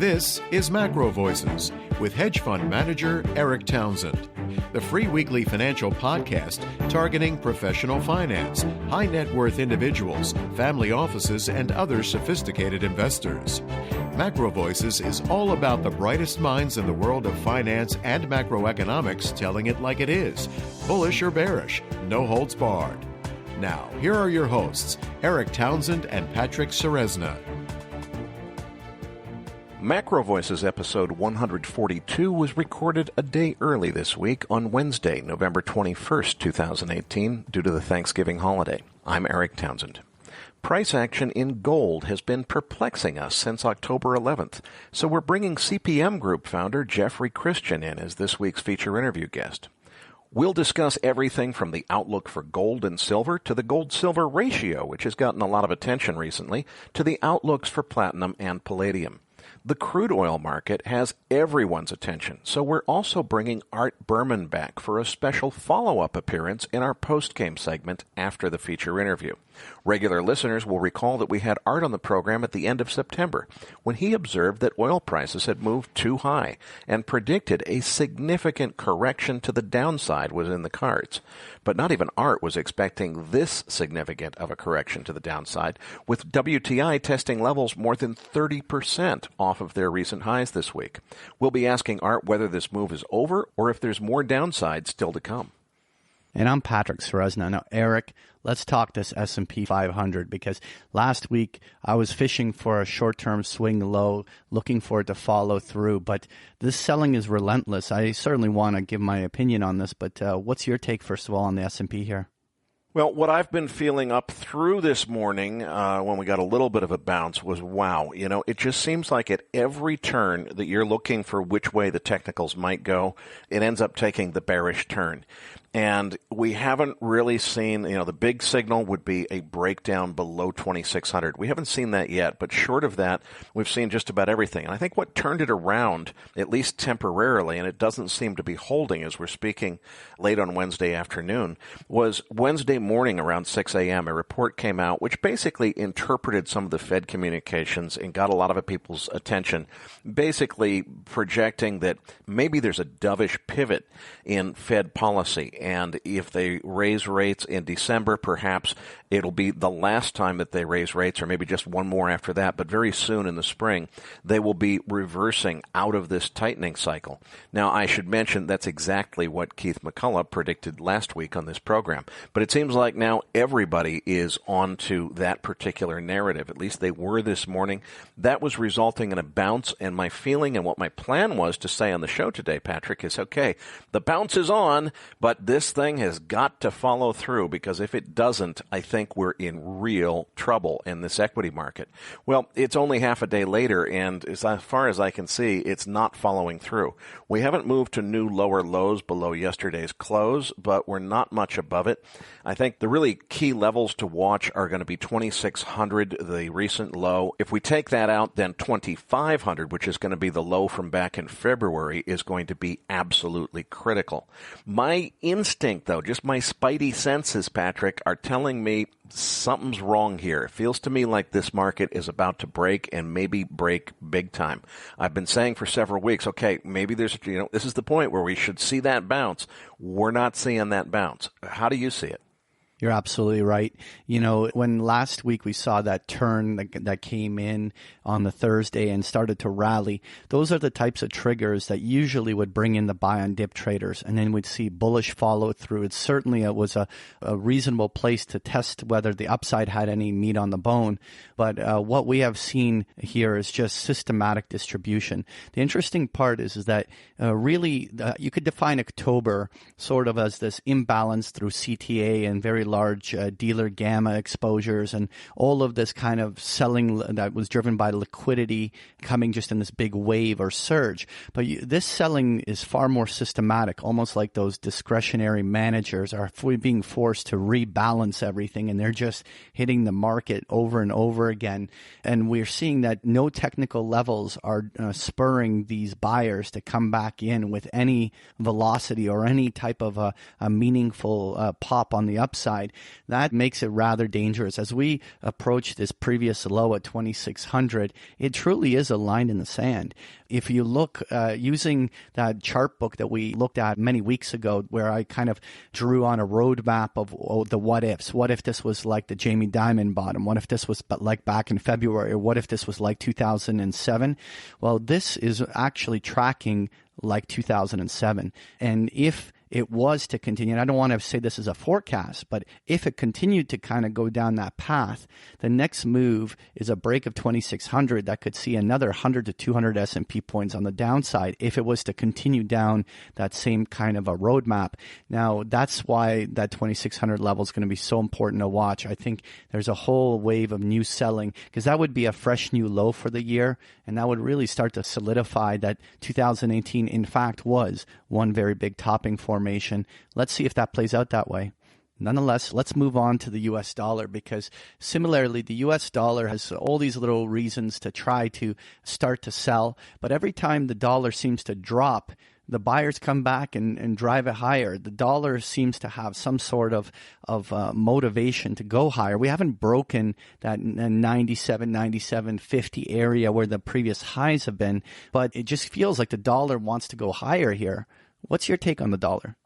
This is MacroVoices with hedge fund manager Eric Townsend, the free weekly financial podcast targeting professional finance, high net worth individuals, family offices, and other sophisticated investors. MacroVoices is all about the brightest minds in the world of finance and macroeconomics telling it like it is, bullish or bearish, no holds barred. Now, here are your hosts, Eric Townsend and Patrick Ceresna. MacroVoices episode 142 was recorded a day early this week on Wednesday, November 21st, 2018, due to the Thanksgiving holiday. I'm Eric Townsend. Price action in gold has been perplexing us since October 11th, so we're bringing CPM Group founder Jeffrey Christian in as this week's feature interview guest. We'll discuss everything from the outlook for gold and silver to the gold-silver ratio, which has gotten a lot of attention recently, to the outlooks for platinum and palladium. The crude oil market has everyone's attention, so we're also bringing Art Berman back for a special follow-up appearance in our post-game segment after the feature interview. Regular listeners will recall that we had Art on the program at the end of September when he observed that oil prices had moved too high and predicted a significant correction to the downside was in the cards. But not even Art was expecting this significant of a correction to the downside, with WTI testing levels more than 30% off of their recent highs this week. We'll be asking Art whether this move is over or if there's more downside still to come. And I'm Patrick Ceresna. Now, Eric, let's talk this S&P 500 because last week I was fishing for a short-term swing low, looking for it to follow through. But this selling is relentless. I certainly want to give my opinion on this, but what's your take, first of all, on the S&P here? Well, what I've been feeling up through this morning when we got a little bit of a bounce was, wow, it just seems like at every turn that you're looking for which way the technicals might go, it ends up taking the bearish turn. And we haven't really seen, the big signal would be a breakdown below 2,600. We haven't seen that yet, but short of that, we've seen just about everything. And I think what turned it around, at least temporarily, and it doesn't seem to be holding as we're speaking late on Wednesday afternoon, was Wednesday morning around 6 a.m. A report came out which basically interpreted some of the Fed communications and got a lot of people's attention, basically projecting that maybe there's a dovish pivot in Fed policy. And if they raise rates in December, perhaps it'll be the last time that they raise rates, or maybe just one more after that. But very soon in the spring, they will be reversing out of this tightening cycle. Now, I should mention that's exactly what Keith McCullough predicted last week on this program. But it seems like now everybody is onto that particular narrative. At least they were this morning. That was resulting in a bounce. And my feeling and what my plan was to say on the show today, Patrick, is, okay, the bounce is on, but this thing has got to follow through, because if it doesn't, I think we're in real trouble in this equity market. Well, it's only half a day later, and as far as I can see, it's not following through. We haven't moved to new lower lows below yesterday's close, but we're not much above it. I think the really key levels to watch are going to be 2,600, the recent low. If we take that out, then 2,500, which is going to be the low from back in February, is going to be absolutely critical. My instinct, though, just my spidey senses, Patrick, are telling me something's wrong here. It feels to me like this market is about to break, and maybe break big time. I've been saying for several weeks, okay, maybe there's, this is the point where we should see that bounce. We're not seeing that bounce. How do you see it? You're absolutely right. When last week we saw that turn that came in on the Thursday and started to rally, those are the types of triggers that usually would bring in the buy on dip traders, and then we'd see bullish follow through. It certainly was a reasonable place to test whether the upside had any meat on the bone. But what we have seen here is just systematic distribution. The interesting part is that really you could define October sort of as this imbalance through CTA and very large dealer gamma exposures and all of this kind of selling that was driven by liquidity coming just in this big wave or surge. But this selling is far more systematic, almost like those discretionary managers are being forced to rebalance everything, and they're just hitting the market over and over again. And we're seeing that no technical levels are spurring these buyers to come back in with any velocity or any type of a meaningful pop on the upside. downside, that makes it rather dangerous. As we approach this previous low at 2,600, it truly is a line in the sand. If you look using that chart book that we looked at many weeks ago, where I kind of drew on a roadmap of the what ifs. What if this was like the Jamie Dimon bottom? What if this was like back in February? Or what if this was like 2007? Well, this is actually tracking like 2007. And if it was to continue, and I don't want to say this is a forecast, but if it continued to kind of go down that path, the next move is a break of 2,600 that could see another 100 to 200 S&P points on the downside if it was to continue down that same kind of a roadmap. Now, that's why that 2,600 level is going to be so important to watch. I think there's a whole wave of new selling, because that would be a fresh new low for the year, and that would really start to solidify that 2018, in fact, was one very big topping formation. Let's see if that plays out that way. Nonetheless, let's move on to the U.S. dollar, because similarly, the U.S. dollar has all these little reasons to try to start to sell. But every time the dollar seems to drop, the buyers come back and drive it higher. The dollar seems to have some sort of motivation to go higher. We haven't broken that 97, 50 area where the previous highs have been, but it just feels like the dollar wants to go higher here. What's your take on the dollar?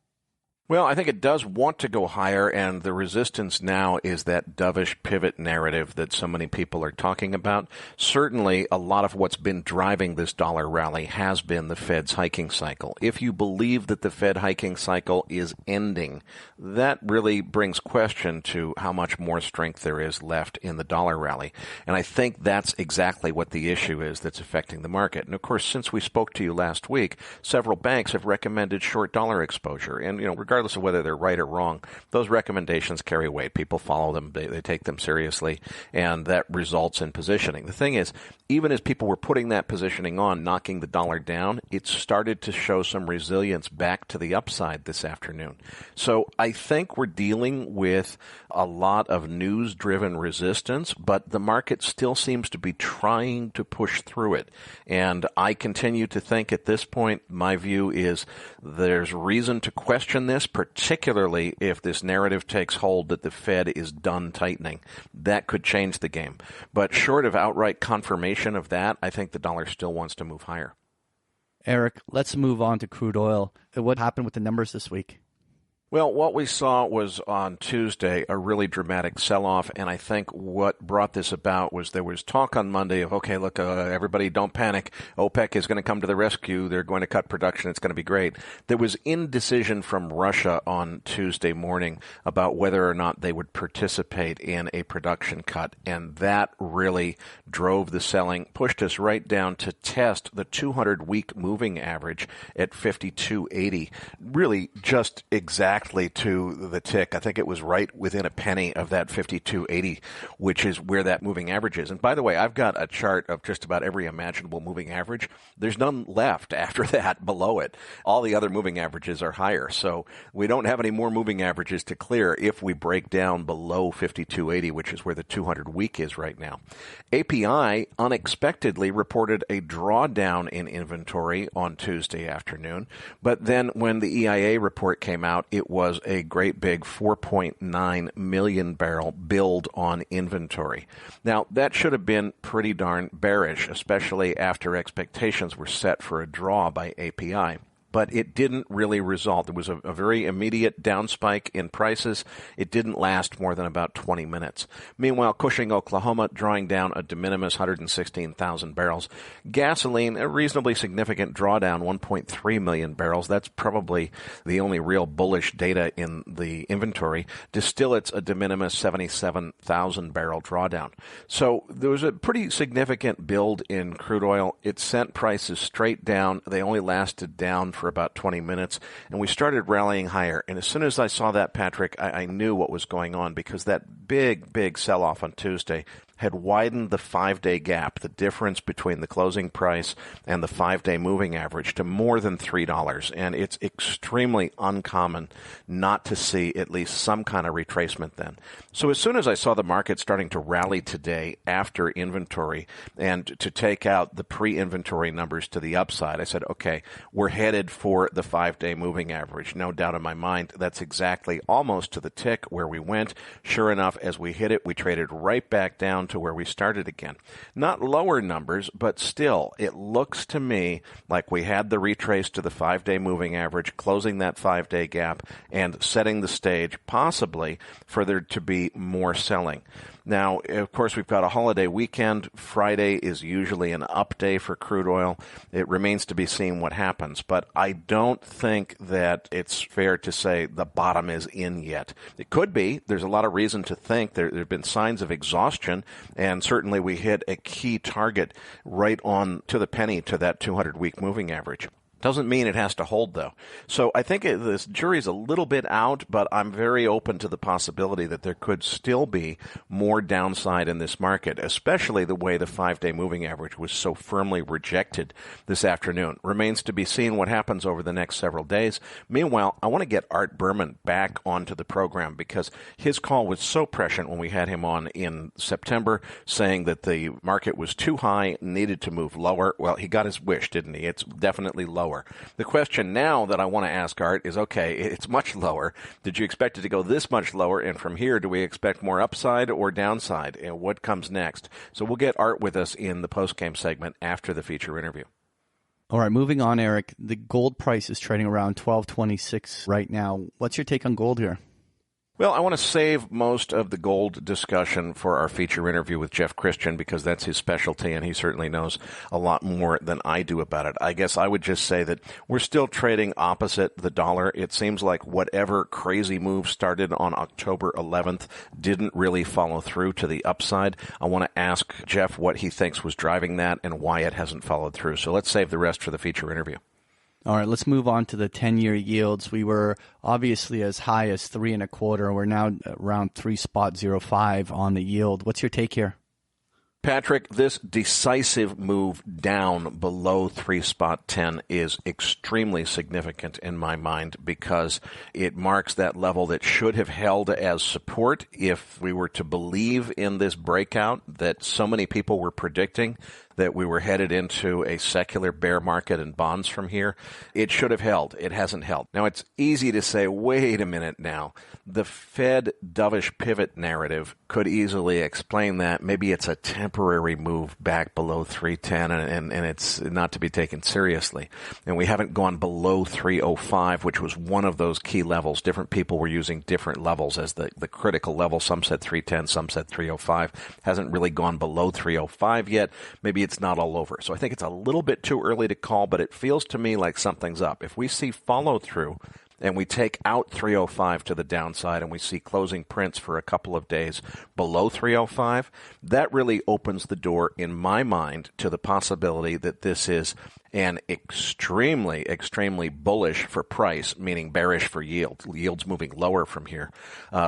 Well, I think it does want to go higher, and the resistance now is that dovish pivot narrative that so many people are talking about. Certainly, a lot of what's been driving this dollar rally has been the Fed's hiking cycle. If you believe that the Fed hiking cycle is ending, that really brings question to how much more strength there is left in the dollar rally. And I think that's exactly what the issue is that's affecting the market. And of course, since we spoke to you last week, several banks have recommended short dollar exposure. And, regardless of whether they're right or wrong, those recommendations carry weight. People follow them. They take them seriously, and that results in positioning. The thing is, even as people were putting that positioning on, knocking the dollar down, it started to show some resilience back to the upside this afternoon. So I think we're dealing with a lot of news-driven resistance, but the market still seems to be trying to push through it. And I continue to think at this point, my view is there's reason to question this, particularly if this narrative takes hold that the Fed is done tightening. That could change the game. But short of outright confirmation of that, I think the dollar still wants to move higher. Eric, let's move on to crude oil. What happened with the numbers this week? Well, what we saw was on Tuesday a really dramatic sell-off, and I think what brought this about was there was talk on Monday of, okay, look, everybody don't panic. OPEC is going to come to the rescue. They're going to cut production. It's going to be great. There was indecision from Russia on Tuesday morning about whether or not they would participate in a production cut, and that really drove the selling, pushed us right down to test the 200-week moving average at 52.80, really just exactly to the tick. I think it was right within a penny of that 52.80, which is where that moving average is. And by the way, I've got a chart of just about every imaginable moving average. There's none left after that below it. All the other moving averages are higher. So we don't have any more moving averages to clear if we break down below 52.80, which is where the 200-week is right now. API unexpectedly reported a drawdown in inventory on Tuesday afternoon. But then when the EIA report came out, it was a great big 4.9 million barrel build on inventory. Now, that should have been pretty darn bearish, especially after expectations were set for a draw by API. But it didn't really result. There was a very immediate down spike in prices. It didn't last more than about 20 minutes. Meanwhile, Cushing, Oklahoma, drawing down a de minimis 116,000 barrels. Gasoline, a reasonably significant drawdown, 1.3 million barrels. That's probably the only real bullish data in the inventory. Distillates, a de minimis 77,000 barrel drawdown. So there was a pretty significant build in crude oil. It sent prices straight down. They only lasted down for about 20 minutes, and we started rallying higher. And as soon as I saw that, Patrick, I knew what was going on, because that big sell-off on Tuesday had widened the 5-day gap, the difference between the closing price and the 5-day moving average, to more than $3. And it's extremely uncommon not to see at least some kind of retracement then. So as soon as I saw the market starting to rally today after inventory and to take out the pre-inventory numbers to the upside, I said, okay, we're headed for the 5-day moving average. No doubt in my mind, that's exactly almost to the tick where we went. Sure enough, as we hit it, we traded right back down to where we started again. Not lower numbers, but still, it looks to me like we had the retrace to the 5-day moving average, closing that 5-day gap, and setting the stage possibly for there to be more selling. Now, of course, we've got a holiday weekend. Friday is usually an up day for crude oil. It remains to be seen what happens, but I don't think that it's fair to say the bottom is in yet. It could be. There's a lot of reason to think there have been signs of exhaustion, and certainly we hit a key target right on to the penny to that 200-week moving average. Doesn't mean it has to hold, though. So I think this jury's a little bit out, but I'm very open to the possibility that there could still be more downside in this market, especially the way the 5-day moving average was so firmly rejected this afternoon. Remains to be seen what happens over the next several days. Meanwhile, I want to get Art Berman back onto the program because his call was so prescient when we had him on in September, saying that the market was too high, needed to move lower. Well, he got his wish, didn't he? It's definitely lower. The question now that I want to ask Art is, okay, it's much lower. Did you expect it to go this much lower? And from here, do we expect more upside or downside? And what comes next? So we'll get Art with us in the post-game segment after the feature interview. All right, moving on, Eric. The gold price is trading around $12.26 right now. What's your take on gold here? Well, I want to save most of the gold discussion for our feature interview with Jeff Christian because that's his specialty and he certainly knows a lot more than I do about it. I guess I would just say that we're still trading opposite the dollar. It seems like whatever crazy move started on October 11th didn't really follow through to the upside. I want to ask Jeff what he thinks was driving that and why it hasn't followed through. So let's save the rest for the feature interview. All right, let's move on to the 10-year yields. We were obviously as high as 3.25. We're now around 3.05 on the yield. What's your take here? Patrick, this decisive move down below 3.10 is extremely significant in my mind because it marks that level that should have held as support if we were to believe in this breakout that so many people were predicting that we were headed into a secular bear market in bonds from here. It should have held. It hasn't held. Now, it's easy to say, wait a minute now. The Fed dovish pivot narrative could easily explain that. Maybe it's a temporary move back below 310 and it's not to be taken seriously. And we haven't gone below 305, which was one of those key levels. Different people were using different levels as the critical level. Some said 310, some said 305. Hasn't really gone below 305 yet. Maybe it's not all over. So I think it's a little bit too early to call, but it feels to me like something's up. If we see follow through and we take out 305 to the downside and we see closing prints for a couple of days below 305, that really opens the door in my mind to the possibility that this is an extremely, extremely bullish for price, meaning bearish for yield, yields moving lower from here,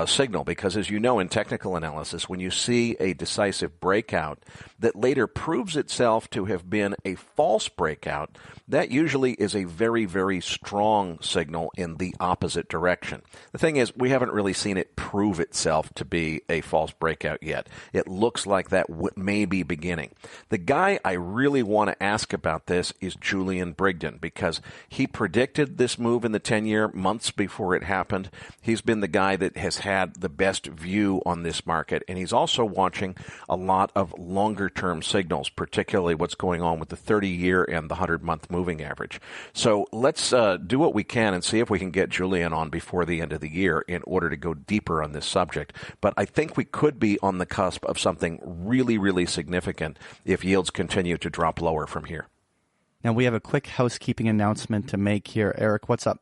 signal. Because as you know, in technical analysis, when you see a decisive breakout that later proves itself to have been a false breakout, that usually is a very, very strong signal in the opposite direction. The thing is, we haven't really seen it prove itself to be a false breakout yet. It looks like that may be beginning. The guy I really want to ask about this is Julian Brigden, because he predicted this move in the 10-year months before it happened. He's been the guy that has had the best view on this market, and he's also watching a lot of longer-term signals, particularly what's going on with the 30-year and the 100-month moving average. So let's do what we can and see if we can get Julian on before the end of the year in order to go deeper on this subject. But I think we could be on the cusp of something really, really significant if yields continue to drop lower from here. Now, we have a quick housekeeping announcement to make here. Eric, what's up?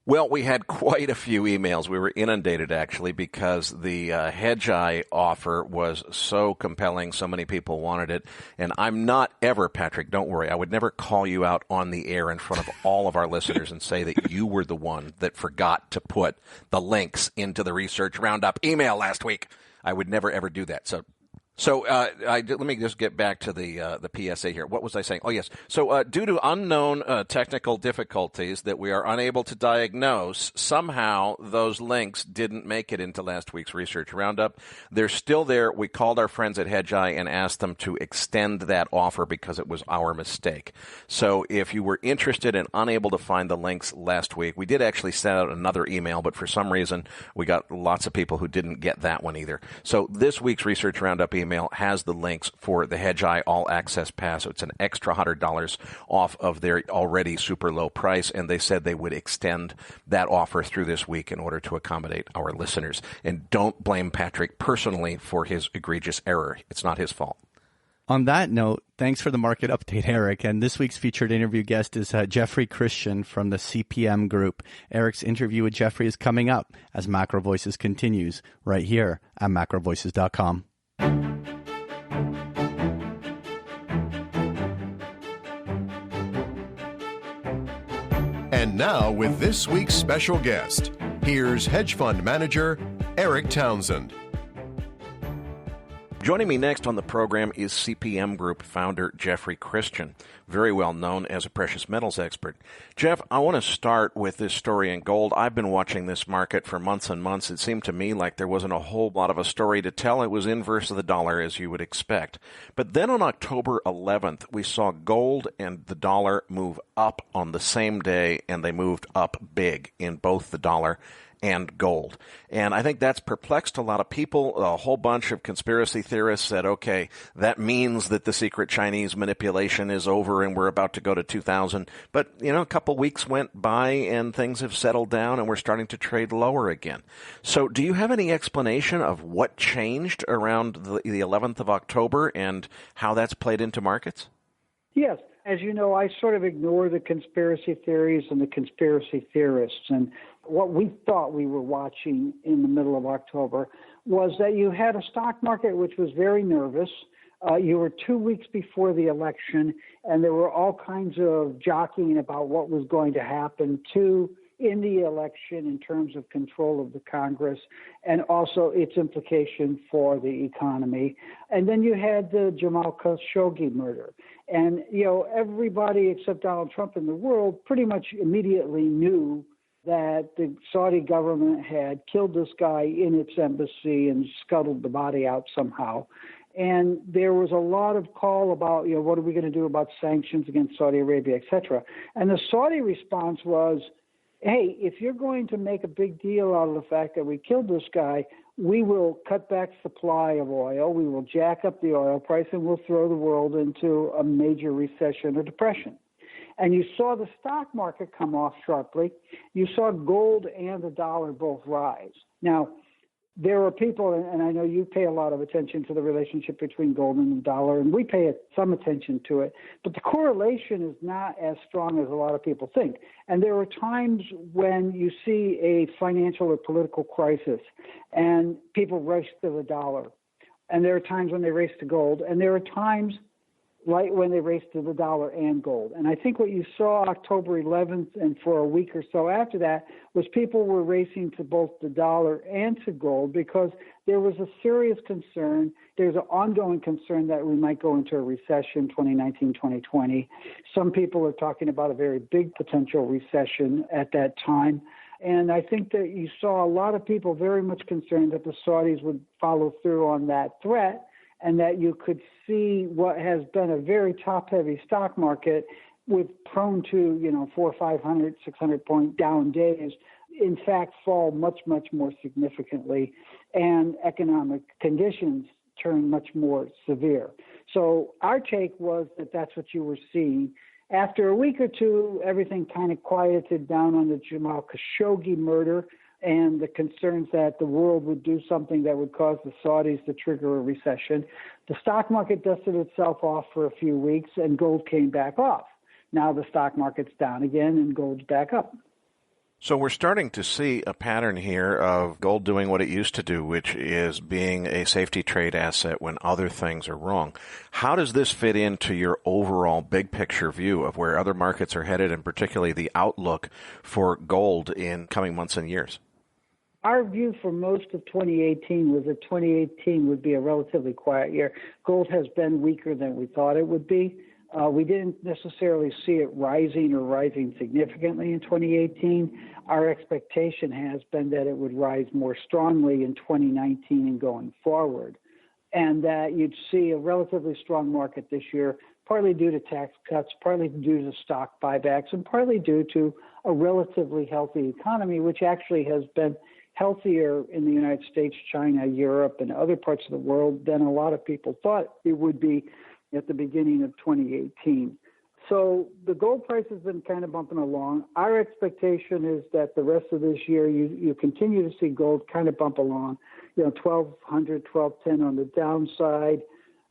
Well, we had quite a few emails. We were inundated, actually, because the Hedgeye offer was so compelling. So many people wanted it. And I'm not ever, Patrick, don't worry, I would never call you out on the air in front of all of our listeners and say that you were the one that forgot to put the links into the Research Roundup email last week. I would never, ever do that. So So let me just get back to the PSA here. What was I saying? Oh, yes. So due to unknown technical difficulties that we are unable to diagnose, somehow those links didn't make it into last week's research roundup. They're still there. We called our friends at Hedgeye and asked them to extend that offer because it was our mistake. So if you were interested and unable to find the links last week, we did actually send out another email, but for some reason we got lots of people who didn't get that one either. So this week's research roundup email has the links for the Hedgeye All Access Pass. So it's an extra $100 off of their already super low price, and they said they would extend that offer through this week in order to accommodate our listeners. And don't blame Patrick personally for his egregious error. It's not his fault. On that note, thanks for the market update, Erik. And this week's featured interview guest is Jeffrey Christian from the CPM Group. Erik's interview with Jeffrey is coming up as MacroVoices continues right here at macrovoices.com. And now, with this week's special guest, here's hedge fund manager Erik Townsend. Joining me next on the program is CPM Group founder Jeffrey Christian, very well known as a precious metals expert. Jeff, I want to start with this story in gold. I've been watching this market for months and months. It seemed to me like there wasn't a whole lot of a story to tell. It was inverse of the dollar, as you would expect. But then on October 11th, we saw gold and the dollar move up on the same day, and they moved up big in both the dollar and gold. And I think that's perplexed a lot of people. A whole bunch of conspiracy theorists said, okay, that means that the secret Chinese manipulation is over and we're about to go to 2000. But, a couple weeks went by and things have settled down and we're starting to trade lower again. So do you have any explanation of what changed around the 11th of October and how that's played into markets? Yes. As you know, I sort of ignore the conspiracy theories and the conspiracy theorists. And what we thought we were watching in the middle of October was that you had a stock market which was very nervous. You were 2 weeks before the election, and there were all kinds of jockeying about what was going to happen in the election in terms of control of the Congress and also its implication for the economy. And then you had the Jamal Khashoggi murder. And, everybody except Donald Trump in the world pretty much immediately knew that the Saudi government had killed this guy in its embassy and scuttled the body out somehow. And there was a lot of call about, what are we going to do about sanctions against Saudi Arabia, et cetera. And the Saudi response was, hey, if you're going to make a big deal out of the fact that we killed this guy, we will cut back supply of oil, we will jack up the oil price, and we'll throw the world into a major recession or depression. And you saw the stock market come off sharply. You saw gold and the dollar both rise. Now, there are people, and I know you pay a lot of attention to the relationship between gold and the dollar, and we pay some attention to it, but the correlation is not as strong as a lot of people think. And there are times when you see a financial or political crisis, and people rush to the dollar. And there are times when they race to gold, and there are times right when they raced to the dollar and gold. And I think what you saw October 11th and for a week or so after that was people were racing to both the dollar and to gold because there was a serious concern. There's an ongoing concern that we might go into a recession 2019, 2020. Some people are talking about a very big potential recession at that time. And I think that you saw a lot of people very much concerned that the Saudis would follow through on that threat, and that you could see what has been a very top-heavy stock market with prone to, 400, 500, 600-point down days, in fact, fall much, much more significantly, and economic conditions turn much more severe. So our take was that that's what you were seeing. After a week or two, everything kind of quieted down on the Jamal Khashoggi murder and the concerns that the world would do something that would cause the Saudis to trigger a recession. The stock market dusted itself off for a few weeks, and gold came back off. Now the stock market's down again, and gold's back up. So we're starting to see a pattern here of gold doing what it used to do, which is being a safety trade asset when other things are wrong. How does this fit into your overall big picture view of where other markets are headed, and particularly the outlook for gold in coming months and years? our view for most of 2018 was that 2018 would be a relatively quiet year. Gold has been weaker than we thought it would be. We didn't necessarily see it rising significantly in 2018. Our expectation has been that it would rise more strongly in 2019 and going forward, and that you'd see a relatively strong market this year, partly due to tax cuts, partly due to stock buybacks, and partly due to a relatively healthy economy, which actually has been healthier in the United States, China, Europe, and other parts of the world than a lot of people thought it would be at the beginning of 2018. So the gold price has been kind of bumping along. Our expectation is that the rest of this year, you continue to see gold kind of bump along, 1,200, 1,210 on the downside,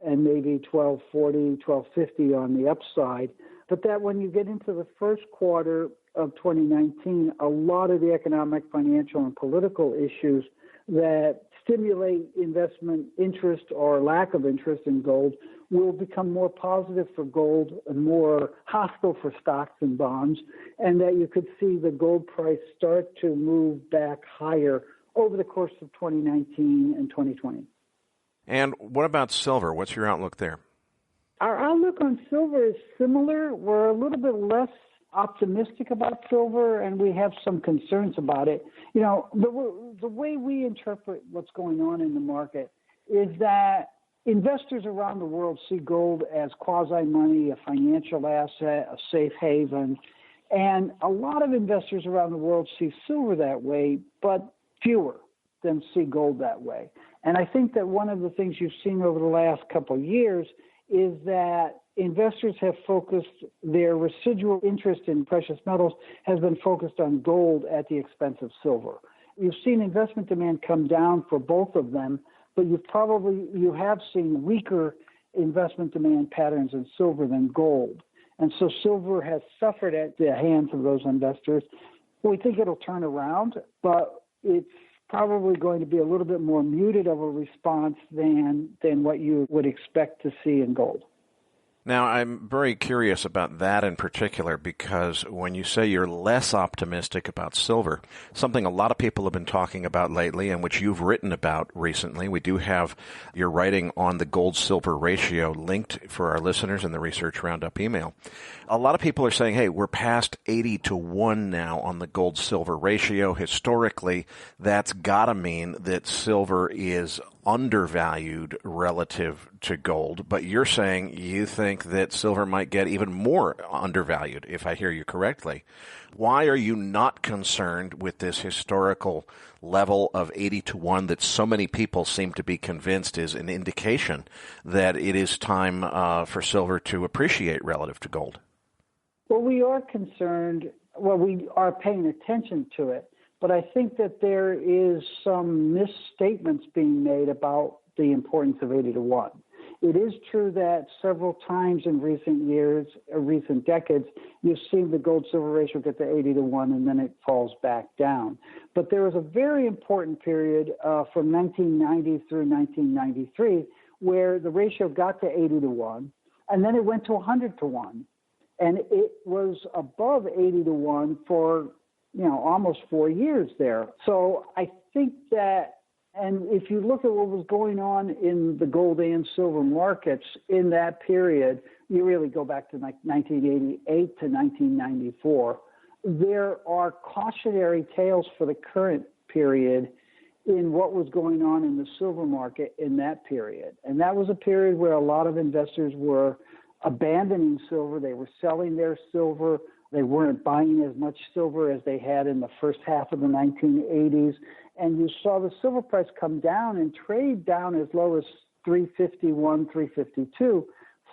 and maybe 1,240, 1,250 on the upside. But that when you get into the first quarter of 2019, a lot of the economic, financial, and political issues that stimulate investment interest or lack of interest in gold will become more positive for gold and more hostile for stocks and bonds, and that you could see the gold price start to move back higher over the course of 2019 and 2020. And what about silver? What's your outlook there? Our outlook on silver is similar. We're a little bit less optimistic about silver, and we have some concerns about it. The way we interpret what's going on in the market is that investors around the world see gold as quasi-money, a financial asset, a safe haven, and a lot of investors around the world see silver that way, but fewer than see gold that way. And I think that one of the things you've seen over the last couple of years is that investors have focused their residual interest in precious metals has been focused on gold at the expense of silver. You've seen investment demand come down for both of them, but you have seen weaker investment demand patterns in silver than gold. And so silver has suffered at the hands of those investors. We think it'll turn around, but it's probably going to be a little bit more muted of a response than what you would expect to see in gold. Now, I'm very curious about that in particular, because when you say you're less optimistic about silver, something a lot of people have been talking about lately and which you've written about recently, we do have your writing on the gold-silver ratio linked for our listeners in the Research Roundup email. A lot of people are saying, hey, we're past 80-1 now on the gold-silver ratio. Historically, that's got to mean that silver is undervalued relative to gold, but you're saying you think that silver might get even more undervalued, if I hear you correctly. Why are you not concerned with this historical level of 80-1 that so many people seem to be convinced is an indication that it is time for silver to appreciate relative to gold? Well, we are concerned. Well, we are paying attention to it. But I think that there is some misstatements being made about the importance of 80-1. It is true that several times in recent years, or recent decades, you've seen the gold-silver ratio get to 80-1 and then it falls back down. But there was a very important period from 1990 through 1993 where the ratio got to 80-1 and then it went to 100-1. And it was above 80-1 for almost 4 years there. So I think that, and if you look at what was going on in the gold and silver markets in that period, you really go back to like 1988 to 1994, there are cautionary tales for the current period in what was going on in the silver market in that period. And that was a period where a lot of investors were abandoning silver. They were selling their silver. They weren't buying as much silver as they had in the first half of the 1980s. And you saw the silver price come down and trade down as low as $351, $352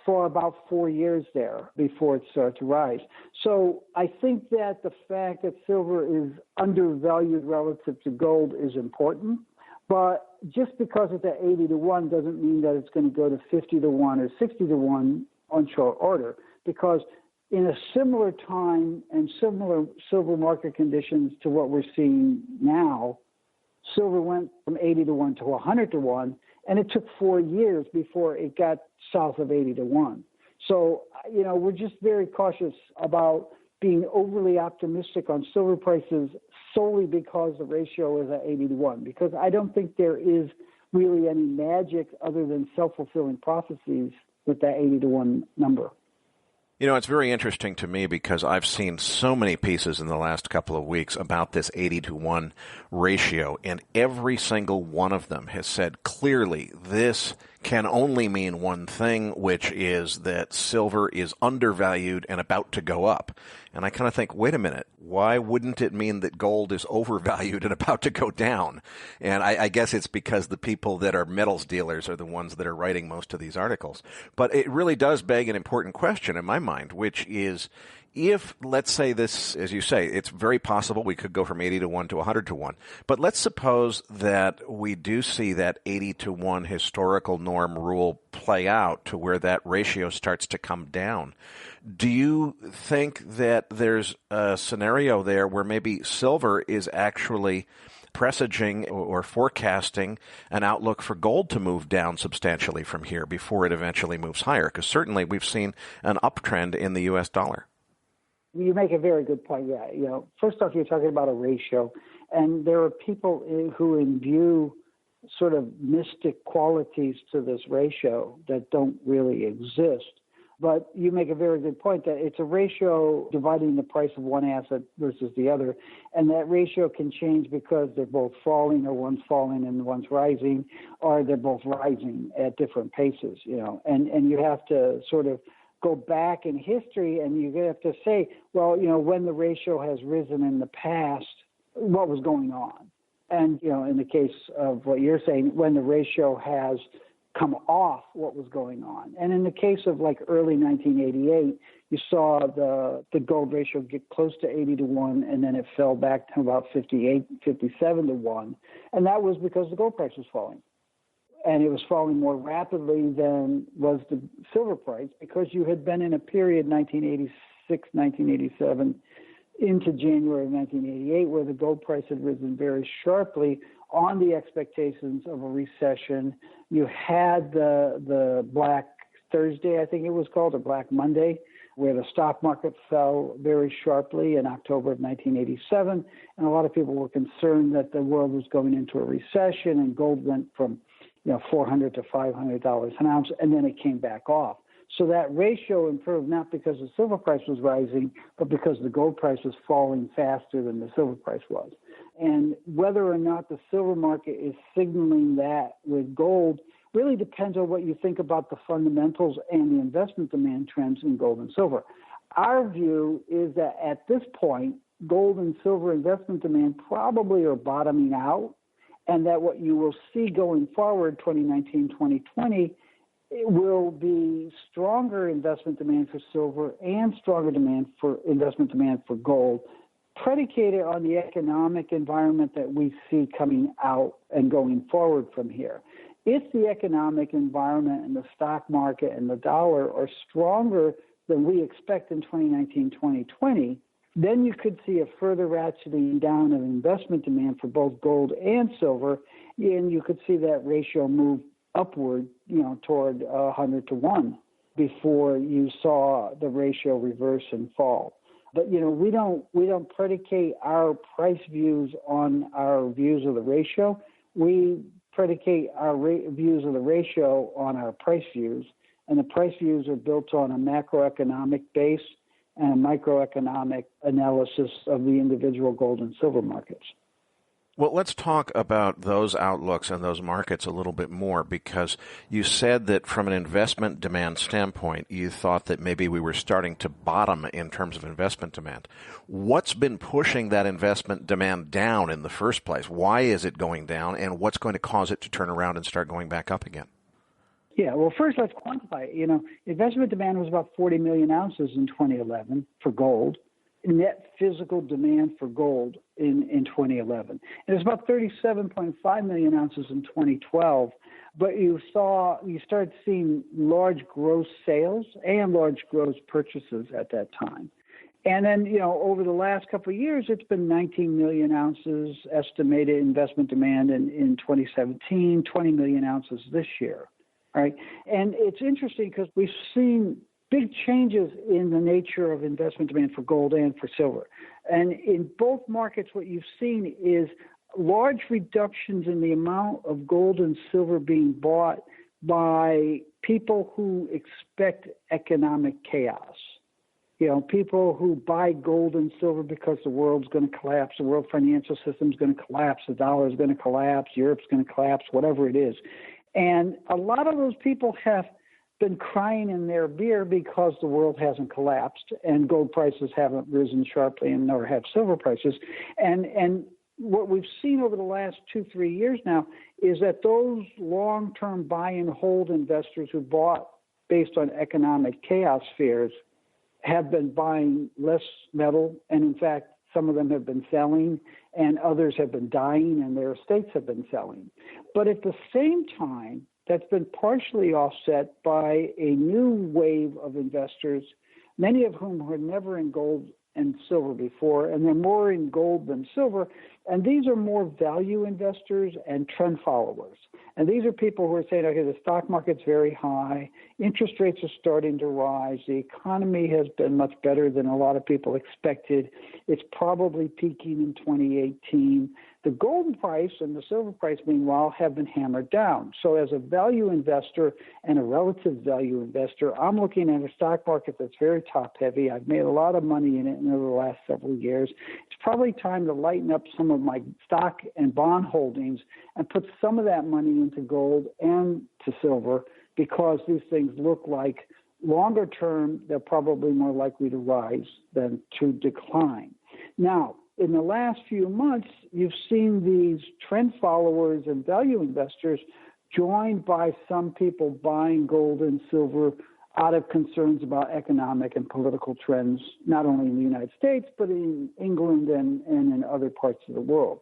for about 4 years there before it started to rise. So I think that the fact that silver is undervalued relative to gold is important. But just because it's at 80-1 doesn't mean that it's going to go to 50-1 or 60-1 on short order, because in a similar time and similar silver market conditions to what we're seeing now, silver went from 80-1 to 100-1, and it took 4 years before it got south of 80-1. So, we're just very cautious about being overly optimistic on silver prices solely because the ratio is at 80-1, because I don't think there is really any magic other than self-fulfilling prophecies with that 80-1 number. You know, it's very interesting to me because I've seen so many pieces in the last couple of weeks about this 80-1 ratio, and every single one of them has said clearly this can only mean one thing, which is that silver is undervalued and about to go up. And I kind of think, wait a minute, why wouldn't it mean that gold is overvalued and about to go down? And I guess it's because the people that are metals dealers are the ones that are writing most of these articles. But it really does beg an important question in my mind, which is, if, let's say this, as you say, it's very possible we could go from 80-1 to 100-1, but let's suppose that we do see that 80-1 historical norm rule play out to where that ratio starts to come down. Do you think that there's a scenario there where maybe silver is actually presaging or forecasting an outlook for gold to move down substantially from here before it eventually moves higher? Because certainly we've seen an uptrend in the U.S. dollar. You make a very good point. Yeah, first off, you're talking about a ratio, and there are people who imbue sort of mystic qualities to this ratio that don't really exist. But you make a very good point that it's a ratio dividing the price of one asset versus the other, and that ratio can change because they're both falling, or one's falling and one's rising, or they're both rising at different paces. And you have to sort of go back in history, and you have to say, well, when the ratio has risen in the past, what was going on? And, in the case of what you're saying, when the ratio has come off, what was going on? And in the case of like early 1988, you saw the gold ratio get close to 80-1, and then it fell back to about 57-1. And that was because the gold price was falling. And it was falling more rapidly than was the silver price, because you had been in a period, 1986, 1987, into January of 1988, where the gold price had risen very sharply on the expectations of a recession. You had the Black Thursday, I think it was called, or Black Monday, where the stock market fell very sharply in October of 1987. And a lot of people were concerned that the world was going into a recession, and gold went from $400 to $500 an ounce, and then it came back off. So that ratio improved not because the silver price was rising, but because the gold price was falling faster than the silver price was. And whether or not the silver market is signaling that with gold really depends on what you think about the fundamentals and the investment demand trends in gold and silver. Our view is that at this point, gold and silver investment demand probably are bottoming out, and that what you will see going forward, 2019, 2020, it will be stronger investment demand for silver and stronger investment demand for gold, predicated on the economic environment that we see coming out and going forward from here. If the economic environment and the stock market and the dollar are stronger than we expect in 2019, 2020, then you could see a further ratcheting down of investment demand for both gold and silver, and you could see that ratio move upward, toward 100-1 before you saw the ratio reverse and fall. But we don't predicate our price views on our views of the ratio. We predicate our views of the ratio on our price views, and the price views are built on a macroeconomic base and a microeconomic analysis of the individual gold and silver markets. Well, let's talk about those outlooks and those markets a little bit more, because you said that from an investment demand standpoint, you thought that maybe we were starting to bottom in terms of investment demand. What's been pushing that investment demand down in the first place? Why is it going down, and what's going to cause it to turn around and start going back up again? Yeah, well, first let's quantify it. Investment demand was about 40 million ounces in 2011 for gold. Net physical demand for gold in 2011. It was about 37.5 million ounces in 2012, but you started seeing large gross sales and large gross purchases at that time. And then, over the last couple of years, it's been 19 million ounces estimated investment demand in 2017, 20 million ounces this year. Right? And it's interesting because we've seen big changes in the nature of investment demand for gold and for silver. And in both markets, what you've seen is large reductions in the amount of gold and silver being bought by people who expect economic chaos. People who buy gold and silver because the world's going to collapse, the world financial system's going to collapse, the dollar is going to collapse, Europe's going to collapse, whatever it is. And a lot of those people have been crying in their beer because the world hasn't collapsed and gold prices haven't risen sharply, and nor have silver prices. And what we've seen over the last 2-3 years now is that those long-term buy and hold investors who bought based on economic chaos fears have been buying less metal, and in fact, some of them have been selling, and others have been dying, and their estates have been selling. But at the same time, that's been partially offset by a new wave of investors, many of whom were never in gold and silver before, and they're more in gold than silver. And these are more value investors and trend followers. And these are people who are saying, okay, the stock market's very high, interest rates are starting to rise, the economy has been much better than a lot of people expected, it's probably peaking in 2018. The gold price and the silver price, meanwhile, have been hammered down. So as a value investor and a relative value investor, I'm looking at a stock market that's very top-heavy. I've made a lot of money in it over the last several years. It's probably time to lighten up some of my stock and bond holdings and put some of that money into gold and to silver, because these things look like longer term, they're probably more likely to rise than to decline. Now, in the last few months, you've seen these trend followers and value investors joined by some people buying gold and silver out of concerns about economic and political trends, not only in the United States, but in England and in other parts of the world.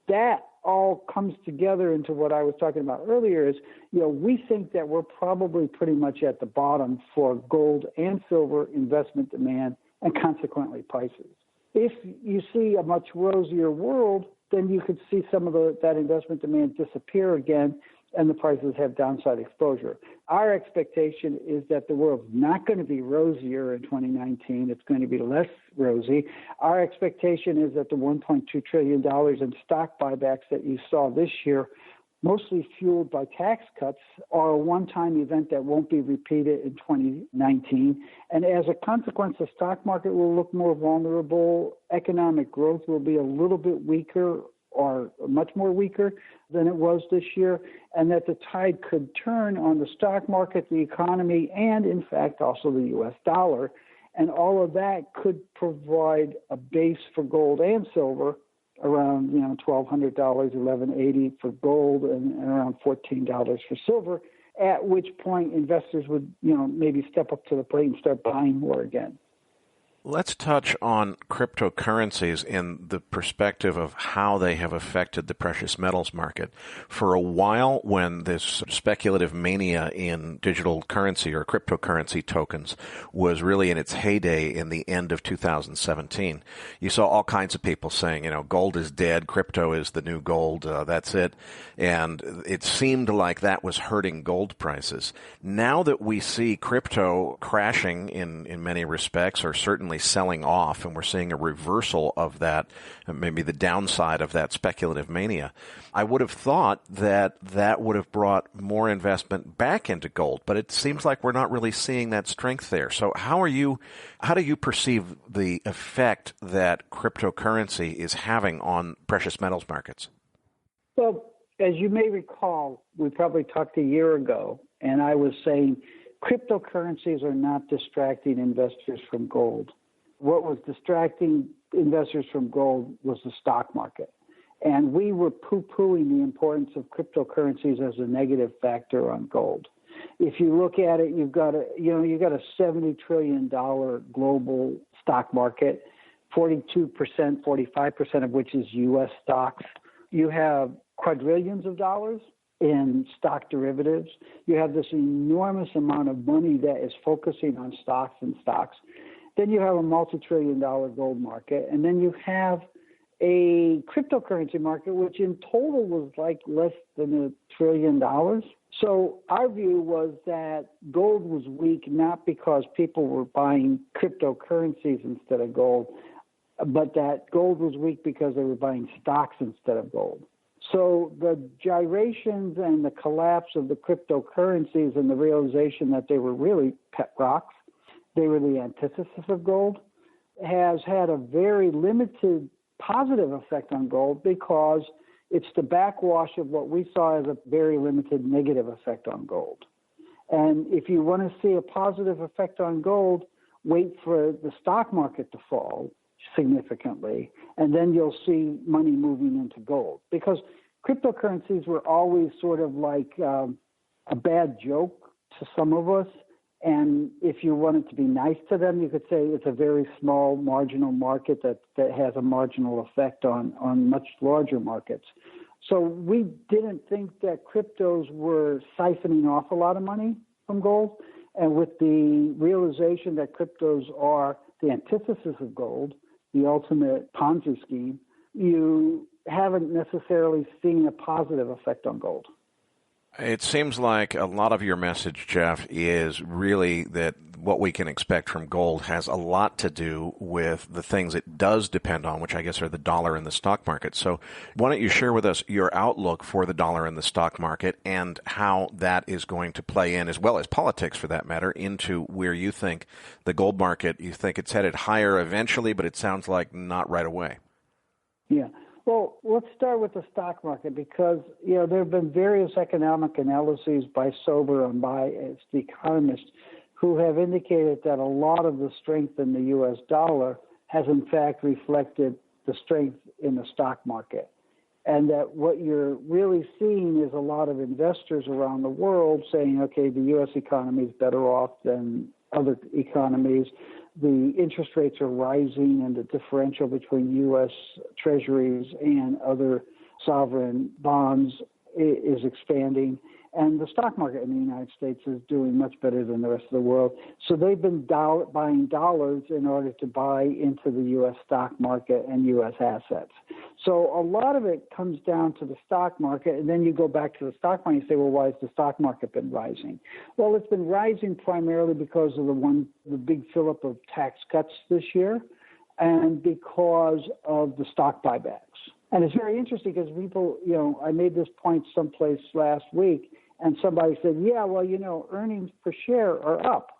That all comes together into what I was talking about earlier is, we think that we're probably pretty much at the bottom for gold and silver investment demand and consequently prices. If you see a much rosier world, then you could see some of that investment demand disappear again, and the prices have downside exposure. Our expectation is that the world's not going to be rosier in 2019. It's going to be less rosy. Our expectation is that the $1.2 trillion in stock buybacks that you saw this year, mostly fueled by tax cuts, are a one-time event that won't be repeated in 2019. And as a consequence, the stock market will look more vulnerable. Economic growth will be a little bit weaker or much more weaker than it was this year, and that the tide could turn on the stock market, the economy, and in fact also the U.S. dollar. And all of that could provide a base for gold and silver around $1,200, $1,180 for gold, and around $14 for silver, at which point investors would maybe step up to the plate and start buying more again. Let's touch on cryptocurrencies in the perspective of how they have affected the precious metals market. For a while, when this speculative mania in digital currency or cryptocurrency tokens was really in its heyday in the end of 2017, you saw all kinds of people saying, gold is dead, crypto is the new gold, that's it. And it seemed like that was hurting gold prices. Now that we see crypto crashing in many respects, or certainly selling off, and we're seeing a reversal of that, maybe the downside of that speculative mania, I would have thought that would have brought more investment back into gold, but it seems like we're not really seeing that strength there. So how do you perceive the effect that cryptocurrency is having on precious metals markets? Well, as you may recall, we probably talked a year ago, and I was saying cryptocurrencies are not distracting investors from gold. What was distracting investors from gold was the stock market. And we were poo-pooing the importance of cryptocurrencies as a negative factor on gold. If you look at it, you've got a $70 trillion global stock market, 42%, 45% of which is U.S. stocks. You have quadrillions of dollars in stock derivatives. You have this enormous amount of money that is focusing on stocks and stocks. Then you have a multi-trillion-dollar gold market, and then you have a cryptocurrency market, which in total was like less than $1 trillion. So our view was that gold was weak not because people were buying cryptocurrencies instead of gold. but that gold was weak because they were buying stocks instead of gold. So the gyrations and the collapse of the cryptocurrencies and the realization that they were really pet rocks, they were the antithesis of gold, has had a very limited positive effect on gold because it's the backwash of what we saw as a very limited negative effect on gold. And if you want to see a positive effect on gold, wait for the stock market to fall significantly, and then you'll see money moving into gold. Because cryptocurrencies were always sort of like a bad joke to some of us. And if you wanted to be nice to them, you could say it's a very small marginal market that has a marginal effect on much larger markets. So we didn't think that cryptos were siphoning off a lot of money from gold. And with the realization that cryptos are the antithesis of gold, the ultimate Ponzi scheme, you haven't necessarily seen a positive effect on gold. It seems like a lot of your message, Jeff, is really that what we can expect from gold has a lot to do with the things it does depend on, which I guess are the dollar and the stock market. So why don't you share with us your outlook for the dollar and the stock market and how that is going to play in, as well as politics for that matter, into where you think the gold market, you think it's headed higher eventually, but it sounds like not right away. Yeah. Well, let's start with the stock market because, there have been various economic analyses by Sober and by The Economist who have indicated that a lot of the strength in the U.S. dollar has in fact reflected the strength in the stock market. And that what you're really seeing is a lot of investors around the world saying, okay, the U.S. economy is better off than other economies. The interest rates are rising and the differential between U.S. treasuries and other sovereign bonds is expanding. And the stock market in the United States is doing much better than the rest of the world. So they've been buying dollars in order to buy into the U.S. stock market and U.S. assets. So a lot of it comes down to the stock market, and then you go back to the stock market and say, well, why has the stock market been rising? Well, it's been rising primarily because of the big fillip of tax cuts this year and because of the stock buybacks. And it's very interesting because people, I made this point someplace last week, and somebody said, yeah, well, earnings per share are up.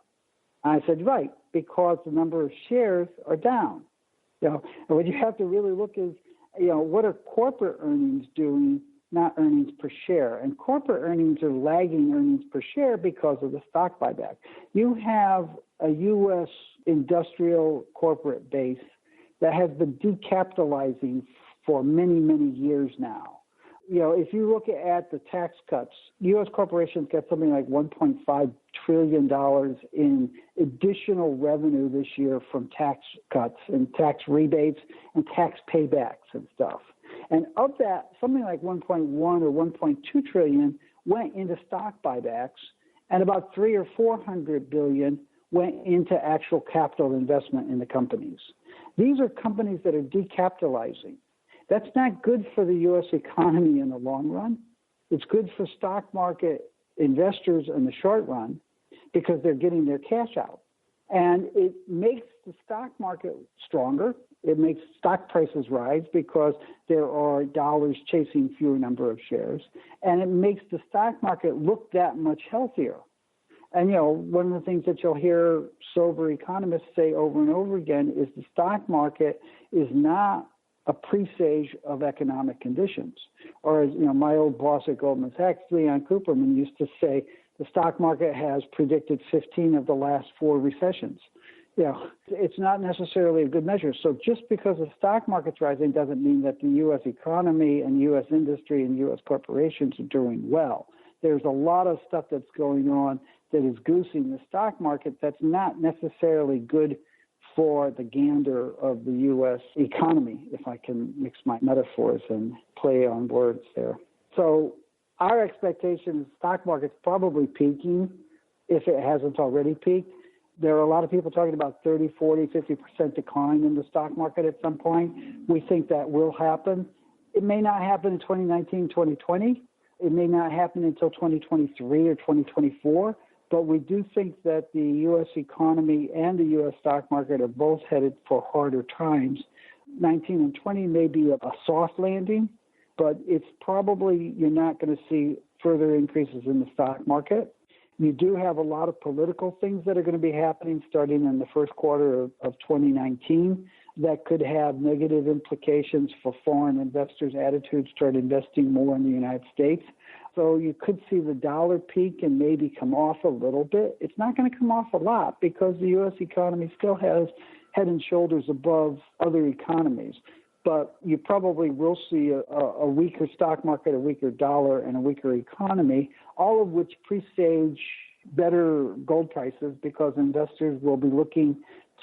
And I said, right, because the number of shares are down. And what you have to really look is, what are corporate earnings doing, not earnings per share. And corporate earnings are lagging earnings per share because of the stock buyback. You have a U.S. industrial corporate base that has been decapitalizing for many, many years now. If you look at the tax cuts, U.S. corporations get something like $1.5 trillion in additional revenue this year from tax cuts and tax rebates and tax paybacks and stuff. And of that, something like 1.1 or 1.2 trillion went into stock buybacks, and about 300 or 400 billion went into actual capital investment in the companies. These are companies that are decapitalizing. That's not good for the U.S. economy in the long run. It's good for stock market investors in the short run because they're getting their cash out. And it makes the stock market stronger. It makes stock prices rise because there are dollars chasing fewer number of shares. And it makes the stock market look that much healthier. And, one of the things that you'll hear sober economists say over and over again is the stock market is not a presage of economic conditions. Or as my old boss at Goldman Sachs, Leon Cooperman, used to say, the stock market has predicted 15 of the last 4 recessions. It's not necessarily a good measure. So just because the stock market's rising doesn't mean that the U.S. economy and U.S. industry and U.S. corporations are doing well. There's a lot of stuff that's going on that is goosing the stock market that's not necessarily good for the gander of the U.S. economy, if I can mix my metaphors and play on words there. So our expectation is the stock market's probably peaking if it hasn't already peaked. There are a lot of people talking about 30, 40, 50% decline in the stock market at some point. We think that will happen. It may not happen in 2019, 2020. It may not happen until 2023 or 2024. But we do think that the U.S. economy and the U.S. stock market are both headed for harder times 19 and 20 may be a soft landing, but it's probably you're not going to see further increases in the stock market. You do have a lot of political things that are going to be happening starting in the first quarter of 2019 that could have negative implications for foreign investors' attitudes toward investing more in the United States. So you could see the dollar peak and maybe come off a little bit. It's not going to come off a lot because the U.S. economy still has head and shoulders above other economies. But you probably will see a weaker stock market, a weaker dollar, and a weaker economy, all of which presage better gold prices because investors will be looking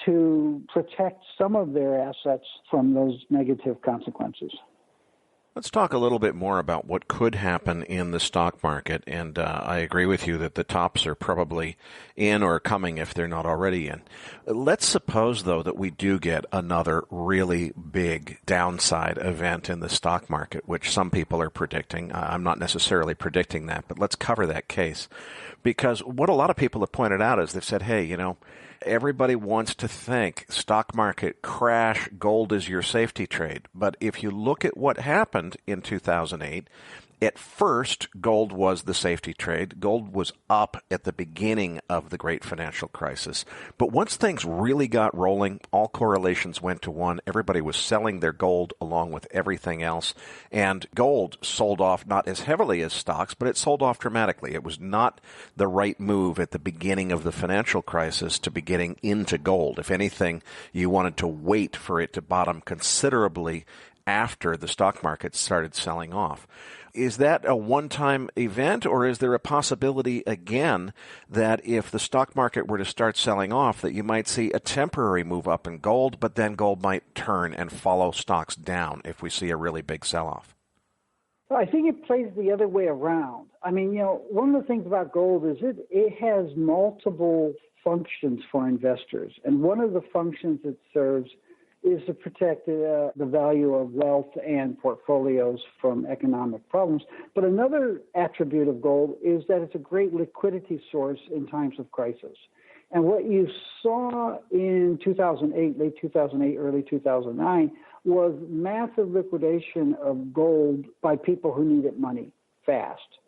to protect some of their assets from those negative consequences. Let's talk a little bit more about what could happen in the stock market. And I agree with you that the tops are probably in or coming if they're not already in. Let's suppose, though, that we do get another really big downside event in the stock market, which some people are predicting. I'm not necessarily predicting that, but let's cover that case. Because what a lot of people have pointed out is they've said, hey, you know, everybody wants to think stock market crash, gold is your safety trade. But if you look at what happened in 2008, at first, gold was the safety trade. Gold was up at the beginning of the great financial crisis. But once things really got rolling, all correlations went to one. Everybody was selling their gold along with everything else. And gold sold off not as heavily as stocks, but it sold off dramatically. It was not the right move at the beginning of the financial crisis to be getting into gold. If anything, you wanted to wait for it to bottom considerably after the stock market started selling off. Is that a one-time event, or is there a possibility again that if the stock market were to start selling off, that you might see a temporary move up in gold, but then gold might turn and follow stocks down if we see a really big sell-off? Well, I think it plays the other way around. I mean, you know, one of the things about gold is it has multiple functions for investors, and one of the functions it serves is to protect the value of wealth and portfolios from economic problems. But another attribute of gold is that it's a great liquidity source in times of crisis. And what you saw in 2008, late 2008, early 2009, was massive liquidation of gold by people who needed money fast.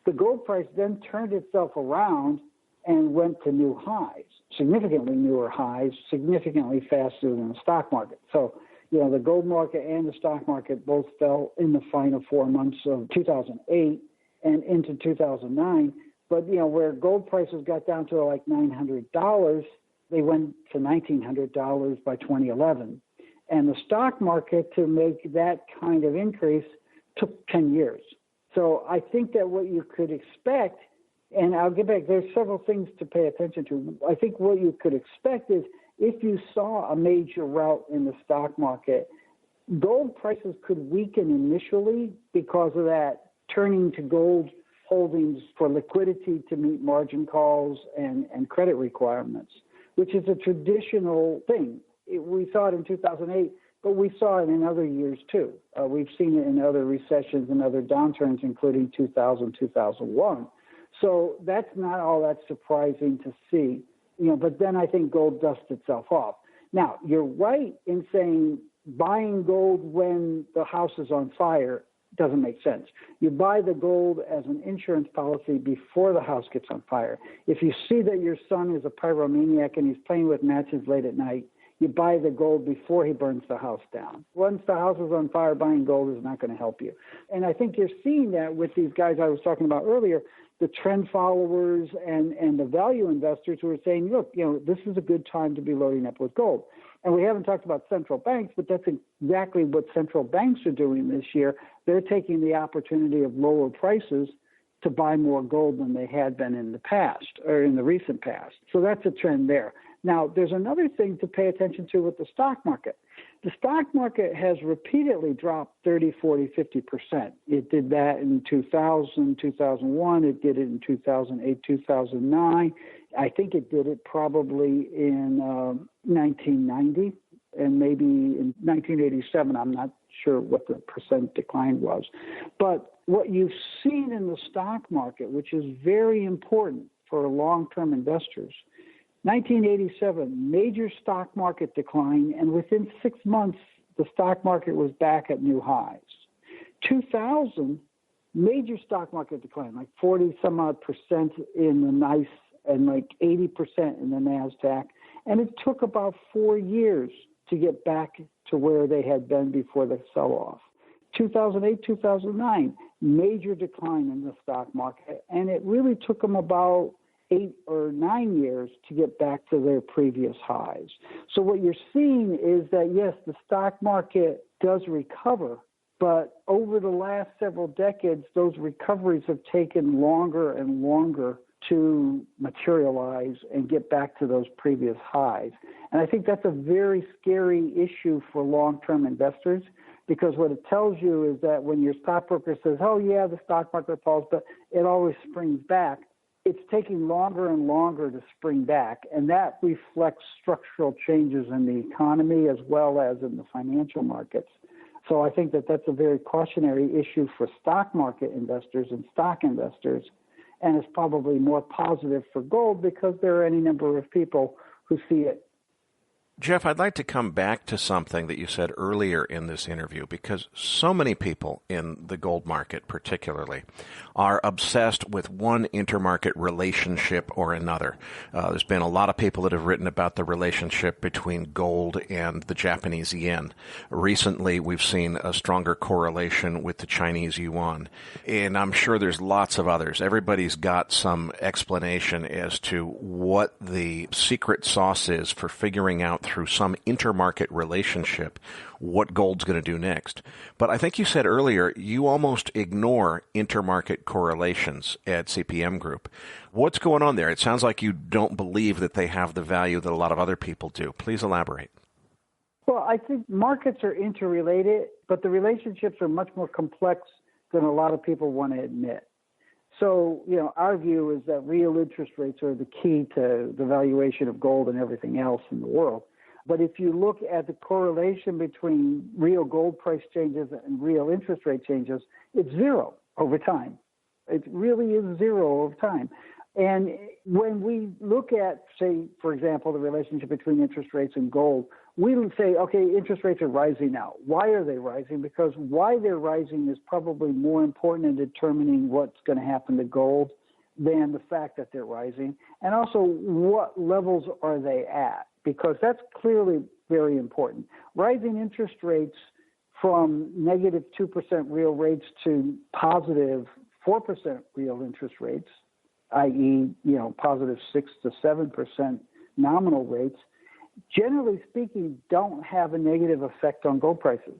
The gold price then turned itself around and went to new highs, significantly newer highs, significantly faster than the stock market. So, you know, the gold market and the stock market both fell in the final 4 months of 2008 and into 2009. But, you know, where gold prices got down to like $900, they went to $1,900 by 2011. And the stock market, to make that kind of increase, took 10 years. So I think that what you could expect, and I'll get back, there's several things to pay attention to. I think what you could expect is if you saw a major rout in the stock market, gold prices could weaken initially because of that turning to gold holdings for liquidity to meet margin calls and credit requirements, which is a traditional thing. We saw it in 2008, but we saw it in other years too. We've seen it in other recessions and other downturns, including 2000, 2001. So that's not all that surprising to see, you know, but then I think gold dusts itself off. Now, you're right in saying buying gold when the house is on fire doesn't make sense. You buy the gold as an insurance policy before the house gets on fire. If you see that your son is a pyromaniac and he's playing with matches late at night, you buy the gold before he burns the house down. Once the house is on fire, buying gold is not going to help you. And I think you're seeing that with these guys I was talking about earlier, the trend followers and the value investors who are saying, look, you know, this is a good time to be loading up with gold. And we haven't talked about central banks, but that's exactly what central banks are doing this year. They're taking the opportunity of lower prices to buy more gold than they had been in the past or in the recent past. So that's a trend there. Now, there's another thing to pay attention to with the stock market. The stock market has repeatedly dropped 30, 40, 50%. It did that in 2000, 2001. It did it in 2008, 2009. I think it did it probably in 1990 and maybe in 1987. I'm not sure what the percent decline was. But what you've seen in the stock market, which is very important for long-term investors, 1987, major stock market decline, and within 6 months, the stock market was back at new highs. 2000, major stock market decline, like 40 some odd percent in the NICE and like 80% in the NASDAQ. And it took about 4 years to get back to where they had been before the sell-off. 2008, 2009, major decline in the stock market. And it really took them about 8 or 9 years to get back to their previous highs. So what you're seeing is that, yes, the stock market does recover, but over the last several decades, those recoveries have taken longer and longer to materialize and get back to those previous highs. And I think that's a very scary issue for long-term investors, because what it tells you is that when your stockbroker says, oh, yeah, the stock market falls, but it always springs back, it's taking longer and longer to spring back. And that reflects structural changes in the economy as well as in the financial markets. So I think that that's a very cautionary issue for stock market investors and stock investors. And it's probably more positive for gold because there are any number of people who see it. Jeff, I'd like to come back to something that you said earlier in this interview, because so many people in the gold market particularly are obsessed with one intermarket relationship or another. There's been a lot of people that have written about the relationship between gold and the Japanese yen. Recently, we've seen a stronger correlation with the Chinese yuan, and I'm sure there's lots of others. Everybody's got some explanation as to what the secret sauce is for figuring out through some intermarket relationship what gold's going to do next. But I think you said earlier you almost ignore intermarket correlations at CPM Group. What's going on there? It sounds like you don't believe that they have the value that a lot of other people do. Please elaborate. Well, I think markets are interrelated, but the relationships are much more complex than a lot of people want to admit. So, our view is that real interest rates are the key to the valuation of gold and everything else in the world. But if you look at the correlation between real gold price changes and real interest rate changes, it's zero over time. It really is zero over time. And when we look at, say, for example, the relationship between interest rates and gold, we would say, okay, interest rates are rising now. Why are they rising? Because why they're rising is probably more important in determining what's going to happen to gold than the fact that they're rising. And also, what levels are they at? Because that's clearly very important. Rising interest rates from negative 2% real rates to positive 4% real interest rates, i.e., positive 6 to 7% nominal rates, generally speaking, don't have a negative effect on gold prices.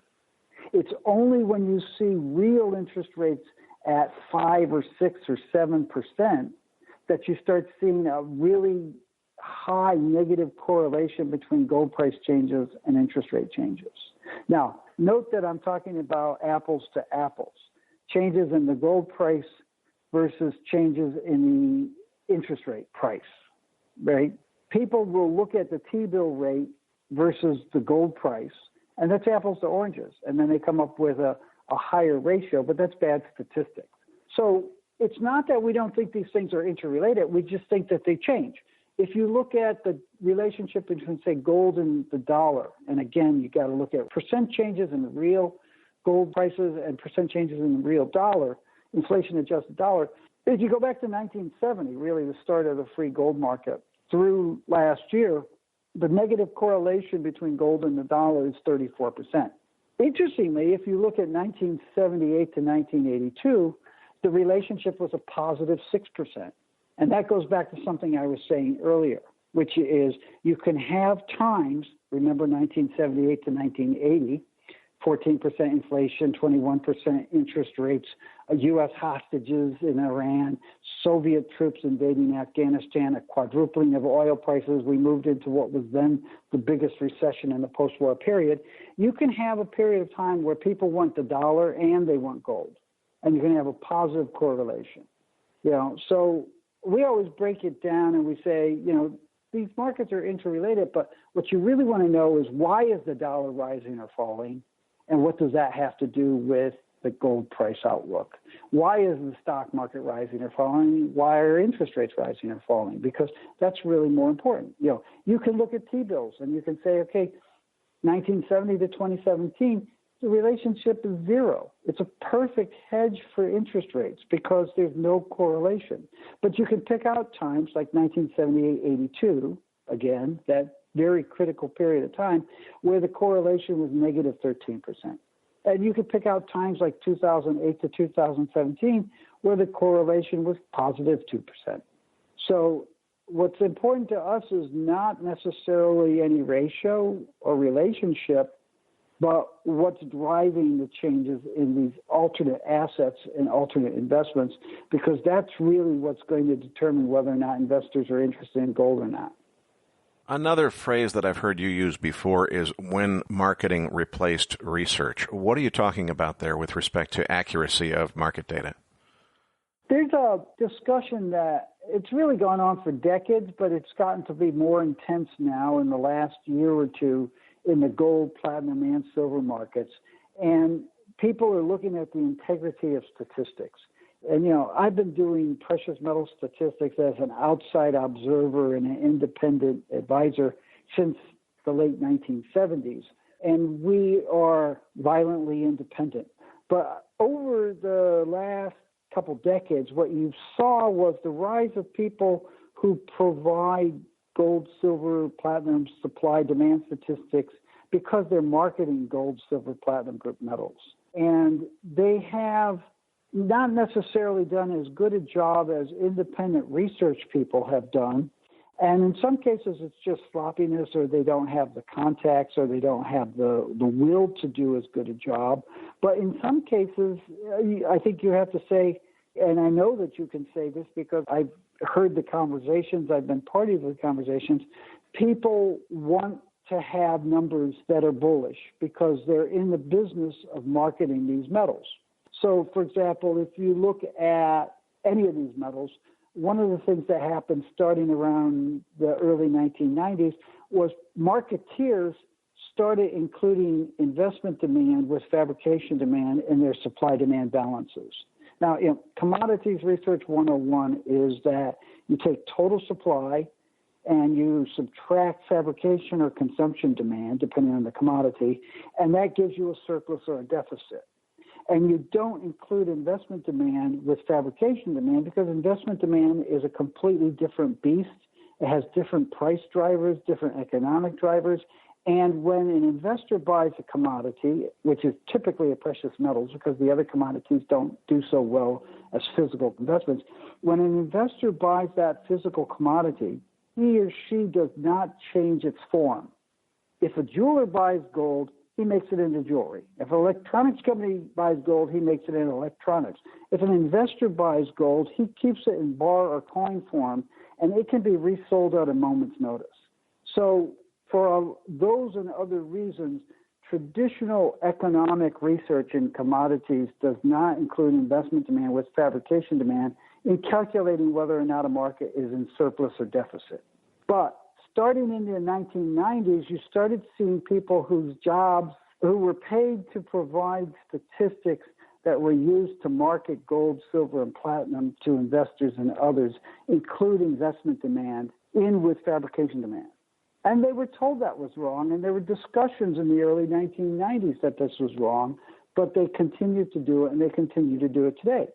It's only when you see real interest rates at 5 or 6 or 7% that you start seeing a really high negative correlation between gold price changes and interest rate changes. Now, note that I'm talking about apples to apples, changes in the gold price versus changes in the interest rate price, right? People will look at the T-bill rate versus the gold price, and that's apples to oranges, and then they come up with a higher ratio, but that's bad statistics. So it's not that we don't think these things are interrelated, we just think that they change. If you look at the relationship between, say, gold and the dollar, and again, you got to look at percent changes in the real gold prices and percent changes in the real dollar, inflation-adjusted dollar. If you go back to 1970, really the start of the free gold market, through last year, the negative correlation between gold and the dollar is 34%. Interestingly, if you look at 1978 to 1982, the relationship was a positive 6%. And that goes back to something I was saying earlier, which is you can have times, remember 1978 to 1980, 14% inflation, 21% interest rates, U.S. hostages in Iran, Soviet troops invading Afghanistan, a quadrupling of oil prices. We moved into what was then the biggest recession in the post-war period. You can have a period of time where people want the dollar and they want gold, and you can have a positive correlation. So we always break it down and we say, these markets are interrelated, but what you really want to know is why is the dollar rising or falling, and what does that have to do with the gold price outlook? Why is the stock market rising or falling? Why are interest rates rising or falling? Because that's really more important. You can look at T-bills and you can say, okay, 1970 to 2017, the relationship is zero. It's a perfect hedge for interest rates because there's no correlation. But you can pick out times like 1978-82, again, that very critical period of time, where the correlation was negative 13%. And you could pick out times like 2008 to 2017, where the correlation was positive 2%. So what's important to us is not necessarily any ratio or relationship, but what's driving the changes in these alternate assets and alternate investments, because that's really what's going to determine whether or not investors are interested in gold or not. Another phrase that I've heard you use before is when marketing replaced research. What are you talking about there with respect to accuracy of market data? There's a discussion that it's really gone on for decades, but it's gotten to be more intense now in the last year or two in the gold, platinum, and silver markets. And people are looking at the integrity of statistics. And, I've been doing precious metal statistics as an outside observer and an independent advisor since the late 1970s. And we are violently independent. But over the last couple decades, what you saw was the rise of people who provide gold, silver, platinum supply demand statistics because they're marketing gold, silver, platinum group metals. And they have not necessarily done as good a job as independent research people have done. And in some cases, it's just sloppiness, or they don't have the contacts, or they don't have the will to do as good a job. But in some cases, I think you have to say, and I know that you can say this because I've heard the conversations, I've been part of the conversations, people want to have numbers that are bullish because they're in the business of marketing these metals. So, for example, if you look at any of these metals, one of the things that happened starting around the early 1990s was marketeers started including investment demand with fabrication demand in their supply-demand balances. Now, commodities research 101 is that you take total supply and you subtract fabrication or consumption demand, depending on the commodity, and that gives you a surplus or a deficit. And you don't include investment demand with fabrication demand because investment demand is a completely different beast. It has different price drivers, different economic drivers. And when an investor buys a commodity, which is typically a precious metals because the other commodities don't do so well as physical investments, when an investor buys that physical commodity, he or she does not change its form. If a jeweler buys gold, he makes it into jewelry. If an electronics company buys gold, he makes it into electronics. If an investor buys gold, he keeps it in bar or coin form, and it can be resold at a moment's notice. So for those and other reasons, traditional economic research in commodities does not include investment demand with fabrication demand in calculating whether or not a market is in surplus or deficit. But starting in the 1990s, you started seeing people whose jobs, who were paid to provide statistics that were used to market gold, silver, and platinum to investors and others, include investment demand in with fabrication demand. And they were told that was wrong, and there were discussions in the early 1990s that this was wrong, but they continued to do it, and they continue to do it today.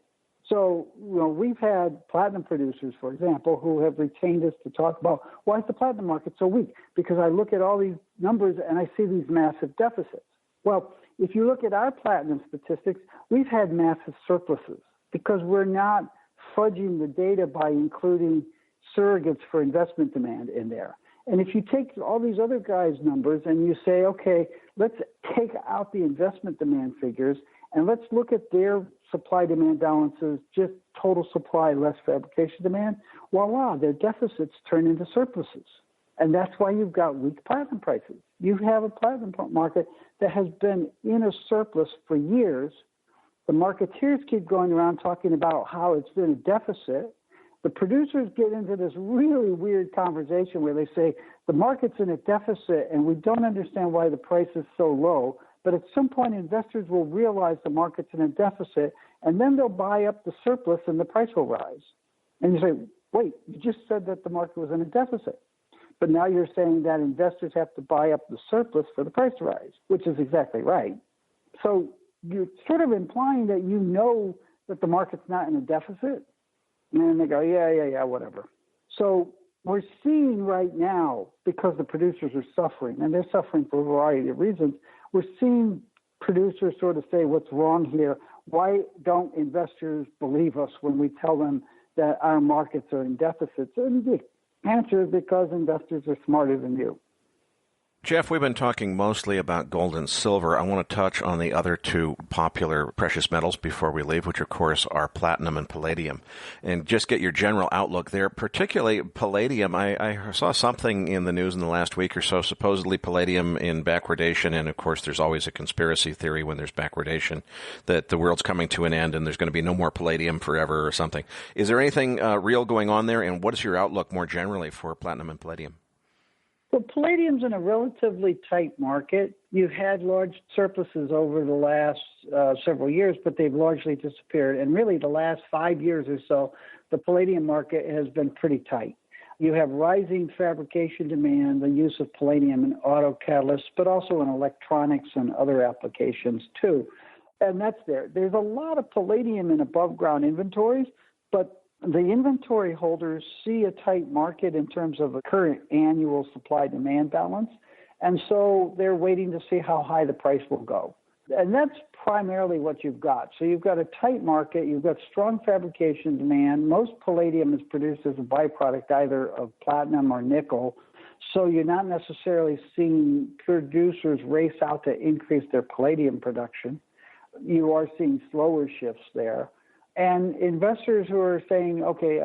So, we've had platinum producers, for example, who have retained us to talk about why is the platinum market so weak? Because I look at all these numbers and I see these massive deficits. Well, if you look at our platinum statistics, we've had massive surpluses because we're not fudging the data by including surrogates for investment demand in there. And if you take all these other guys' numbers and you say, okay, let's take out the investment demand figures and let's look at their supply-demand balances, just total supply less fabrication demand, voila, their deficits turn into surpluses. And that's why you've got weak platinum prices. You have a platinum market that has been in a surplus for years. The marketeers keep going around talking about how it's been a deficit. The producers get into this really weird conversation where they say the market's in a deficit and we don't understand why the price is so low. But at some point, investors will realize the market's in a deficit, and then they'll buy up the surplus and the price will rise. And you say, wait, you just said that the market was in a deficit. But now you're saying that investors have to buy up the surplus for the price to rise, which is exactly right. So you're sort of implying that you know that the market's not in a deficit. And they go, yeah, whatever. So we're seeing right now, because the producers are suffering, and they're suffering for a variety of reasons, we're seeing producers sort of say, what's wrong here? Why don't investors believe us when we tell them that our markets are in deficits? And the answer is because investors are smarter than you. Jeff, we've been talking mostly about gold and silver. I want to touch on the other two popular precious metals before we leave, which, of course, are platinum and palladium. And just get your general outlook there, particularly palladium. I saw something in the news in the last week or so, supposedly palladium in backwardation. And, of course, there's always a conspiracy theory when there's backwardation that the world's coming to an end and there's going to be no more palladium forever or something. Is there anything real going on there? And what is your outlook more generally for platinum and palladium? Well, palladium's in a relatively tight market. You've had large surpluses over the last several years, but they've largely disappeared. And really, the last 5 years or so, the palladium market has been pretty tight. You have rising fabrication demand, the use of palladium in auto catalysts, but also in electronics and other applications too. And that's there. There's a lot of palladium in above-ground inventories, but the inventory holders see a tight market in terms of a current annual supply-demand balance, and so they're waiting to see how high the price will go. And that's primarily what you've got. So you've got a tight market, you've got strong fabrication demand. Most palladium is produced as a byproduct either of platinum or nickel, so you're not necessarily seeing producers race out to increase their palladium production. You are seeing slower shifts there. And investors who are saying, okay,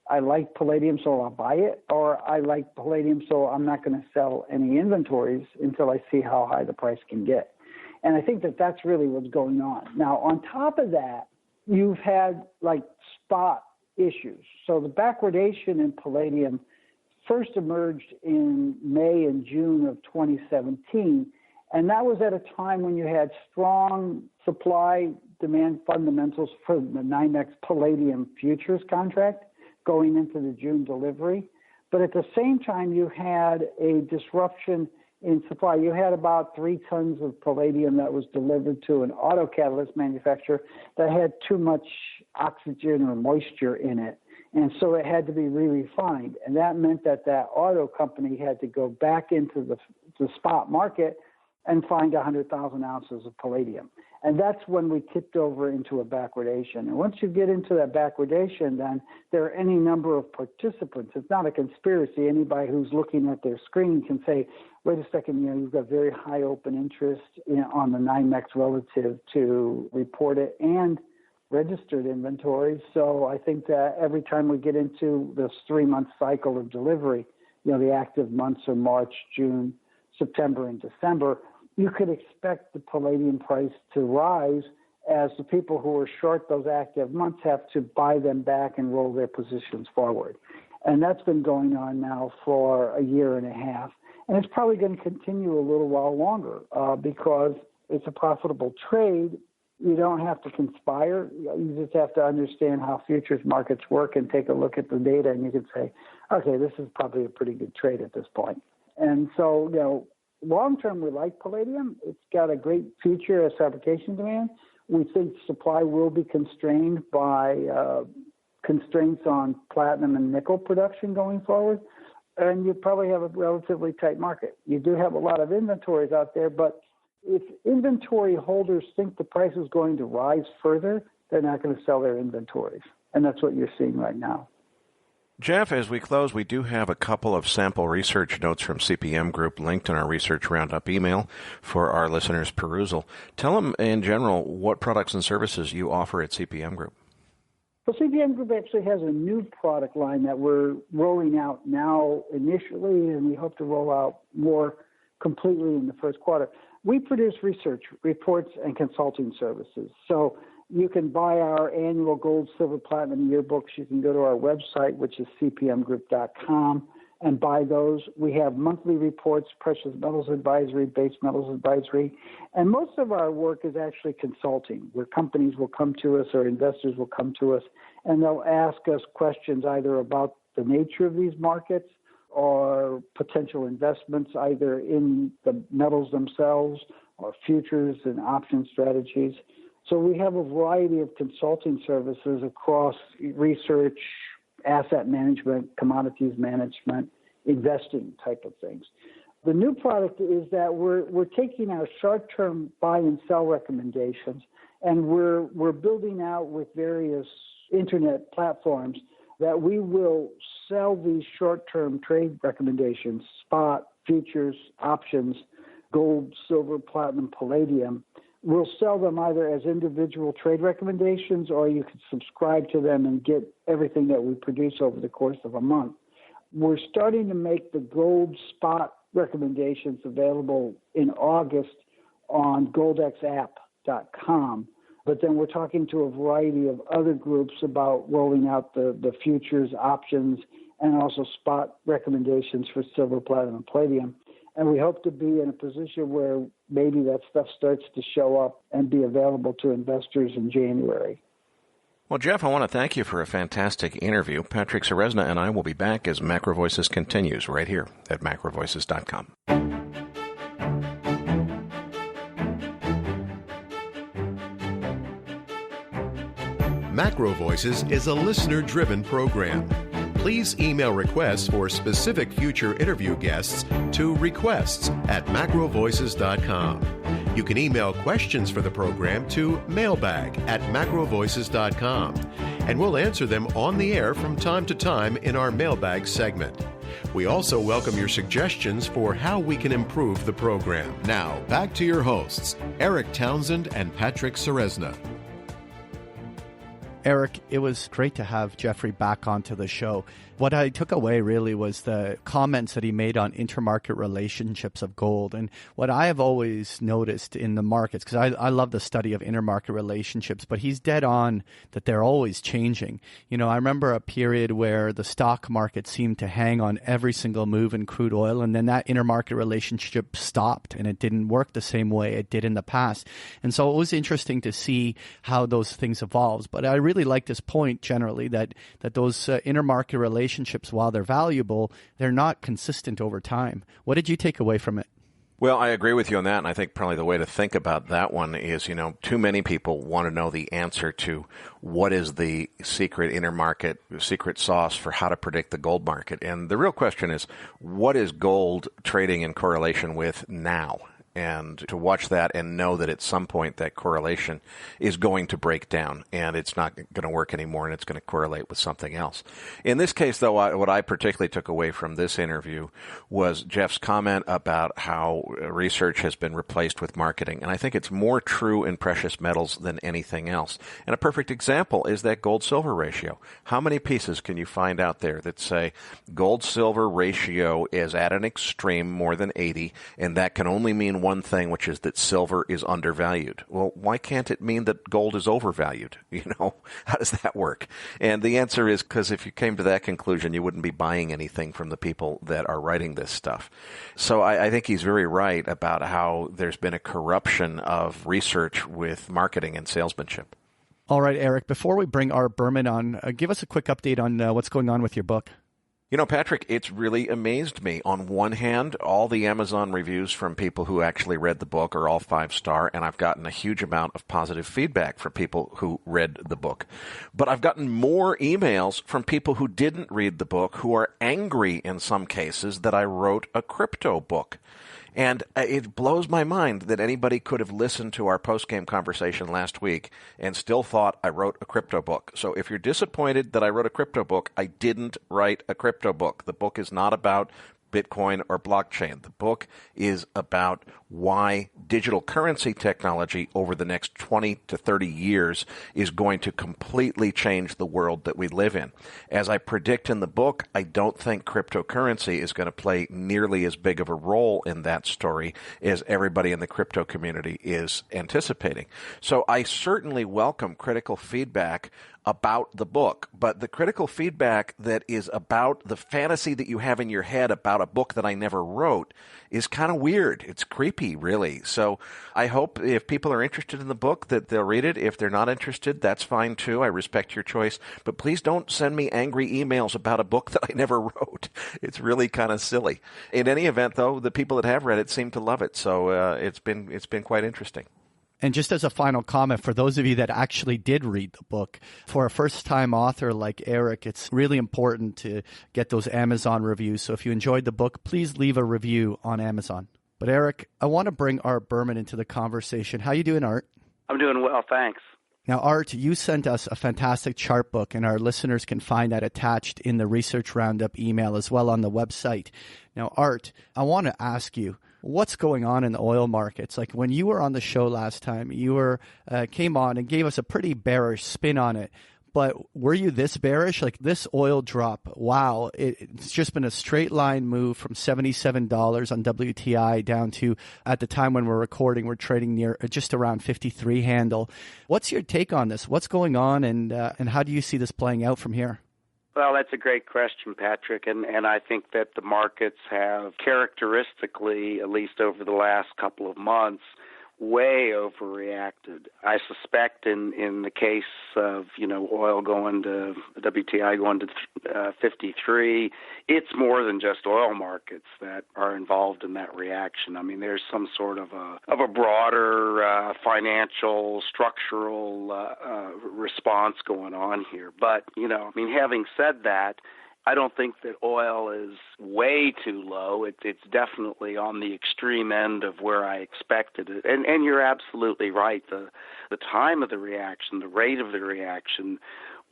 I like palladium, so I'll buy it, or I like palladium, so I'm not going to sell any inventories until I see how high the price can get. And I think that that's really what's going on. Now, on top of that, you've had like spot issues. So the backwardation in palladium first emerged in May and June of 2017. And that was at a time when you had strong supply-demand fundamentals for the NYMEX Palladium futures contract going into the June delivery. But at the same time, you had a disruption in supply. You had about 3 tons of palladium that was delivered to an auto catalyst manufacturer that had too much oxygen or moisture in it. And so it had to be re-refined. And that meant that auto company had to go back into the spot market and find 100,000 ounces of palladium. And that's when we tipped over into a backwardation. And once you get into that backwardation, then there are any number of participants. It's not a conspiracy. Anybody who's looking at their screen can say, wait a second, you've got very high open interest on the NYMEX relative to reported and registered inventory. So I think that every time we get into this 3-month cycle of delivery, the active months are March, June, September, and December, you could expect the palladium price to rise as the people who are short those active months have to buy them back and roll their positions forward. And that's been going on now for a year and a half. And it's probably going to continue a little while longer because it's a profitable trade. You don't have to conspire. You just have to understand how futures markets work and take a look at the data, and you can say, okay, this is probably a pretty good trade at this point. And so, long-term, we like palladium. It's got a great future as fabrication demand. We think supply will be constrained by constraints on platinum and nickel production going forward. And you probably have a relatively tight market. You do have a lot of inventories out there, but if inventory holders think the price is going to rise further, they're not going to sell their inventories. And that's what you're seeing right now. Jeff, as we close, we do have a couple of sample research notes from CPM Group linked in our Research Roundup email for our listeners' perusal. Tell them, in general, what products and services you offer at CPM Group. Well, CPM Group actually has a new product line that we're rolling out now initially, and we hope to roll out more completely in the first quarter. We produce research, reports, and consulting services. So you can buy our annual gold, silver, platinum yearbooks. You can go to our website, which is cpmgroup.com, and buy those. We have monthly reports, precious metals advisory, base metals advisory, and most of our work is actually consulting, where companies will come to us or investors will come to us, and they'll ask us questions either about the nature of these markets are potential investments either in the metals themselves or futures and option strategies. So we have a variety of consulting services across research, asset management, commodities management, investing type of things. The new product is that we're taking our short-term buy and sell recommendations, and we're building out with various internet platforms that we will sell these short-term trade recommendations, spot, futures, options, gold, silver, platinum, palladium. We'll sell them either as individual trade recommendations, or you can subscribe to them and get everything that we produce over the course of a month. We're starting to make the gold spot recommendations available in August on goldexapp.com. But then we're talking to a variety of other groups about rolling out the futures, options, and also spot recommendations for silver, platinum, and palladium. And we hope to be in a position where maybe that stuff starts to show up and be available to investors in January. Well, Jeff, I want to thank you for a fantastic interview. Patrick Ceresna and I will be back as MacroVoices continues right here at MacroVoices.com. MacroVoices is a listener-driven program. Please email requests for specific future interview guests to requests@macrovoices.com. You can email questions for the program to mailbag@macrovoices.com, and we'll answer them on the air from time to time in our mailbag segment. We also welcome your suggestions for how we can improve the program. Now, back to your hosts, Erik Townsend and Patrick Ceresna. Erik, it was great to have Jeffrey back onto the show. What I took away really was the comments that he made on intermarket relationships of gold. And what I have always noticed in the markets, because I love the study of intermarket relationships, but he's dead on that they're always changing. You know, I remember a period where the stock market seemed to hang on every single move in crude oil, and then that intermarket relationship stopped, and it didn't work the same way it did in the past. And so it was interesting to see how those things evolve. But I really like this point generally that those intermarket relationships, while they're valuable, they're not consistent over time. What did you take away from it? Well, I agree with you on that, and I think probably the way to think about that one is, you know, too many people want to know the answer to what is the secret intermarket, secret sauce for how to predict the gold market. And the real question is, what is gold trading in correlation with now? And to watch that and know that at some point that correlation is going to break down and it's not going to work anymore and it's going to correlate with something else. In this case, though, what I particularly took away from this interview was Jeff's comment about how research has been replaced with marketing. And I think it's more true in precious metals than anything else. And a perfect example is that gold-silver ratio. How many pieces can you find out there that say gold-silver ratio is at an extreme more than 80, and that can only mean one thing, which is that silver is undervalued? Well, why can't it mean that gold is overvalued? You know, how does that work? And the answer is because if you came to that conclusion, you wouldn't be buying anything from the people that are writing this stuff. So I think he's very right about how there's been a corruption of research with marketing and salesmanship. All right, Erik, before we bring Art Berman on, give us a quick update on what's going on with your book. You know, Patrick, it's really amazed me. On one hand, all the Amazon reviews from people who actually read the book are all 5-star, and I've gotten a huge amount of positive feedback from people who read the book. But I've gotten more emails from people who didn't read the book, who are angry in some cases that I wrote a crypto book. And it blows my mind that anybody could have listened to our post-game conversation last week and still thought I wrote a crypto book. So if you're disappointed that I wrote a crypto book, I didn't write a crypto book. The book is not about Bitcoin or blockchain. The book is about why digital currency technology over the next 20 to 30 years is going to completely change the world that we live in. As I predict in the book, I don't think cryptocurrency is going to play nearly as big of a role in that story as everybody in the crypto community is anticipating. So I certainly welcome critical feedback about the book, but the critical feedback that is about the fantasy that you have in your head about a book that I never wrote is kind of weird. It's creepy, really. So I hope if people are interested in the book that they'll read it. If they're not interested, that's fine too. I respect your choice. But please don't send me angry emails about a book that I never wrote. It's really kind of silly. In any event, though, the people that have read it seem to love it. So it's been quite interesting. And just as a final comment, for those of you that actually did read the book, for a first-time author like Erik, it's really important to get those Amazon reviews. So if you enjoyed the book, please leave a review on Amazon. But Erik, I want to bring Art Berman into the conversation. How you doing, Art? I'm doing well, thanks. Now, Art, you sent us a fantastic chart book, and our listeners can find that attached in the Research Roundup email as well on the website. Now, Art, I want to ask you, what's going on in the oil markets? Like when you were on the show last time, you came on and gave us a pretty bearish spin on it. But were you this bearish? Like this oil drop, wow, it's just been a straight line move from $77 on WTI down to, at the time when we're recording, we're trading near just around 53 handle. What's your take on this? What's going on, and how do you see this playing out from here? Well, that's a great question, Patrick, and I think that the markets have characteristically, at least over the last couple of months, way overreacted. I suspect in the case of, oil going to, WTI going to 53, it's more than just oil markets that are involved in that reaction. I mean, there's some sort of a broader financial, structural response going on here. But, having said that, I don't think that oil is way too low. It's definitely on the extreme end of where I expected it. And you're absolutely right. The time of the reaction, the rate of the reaction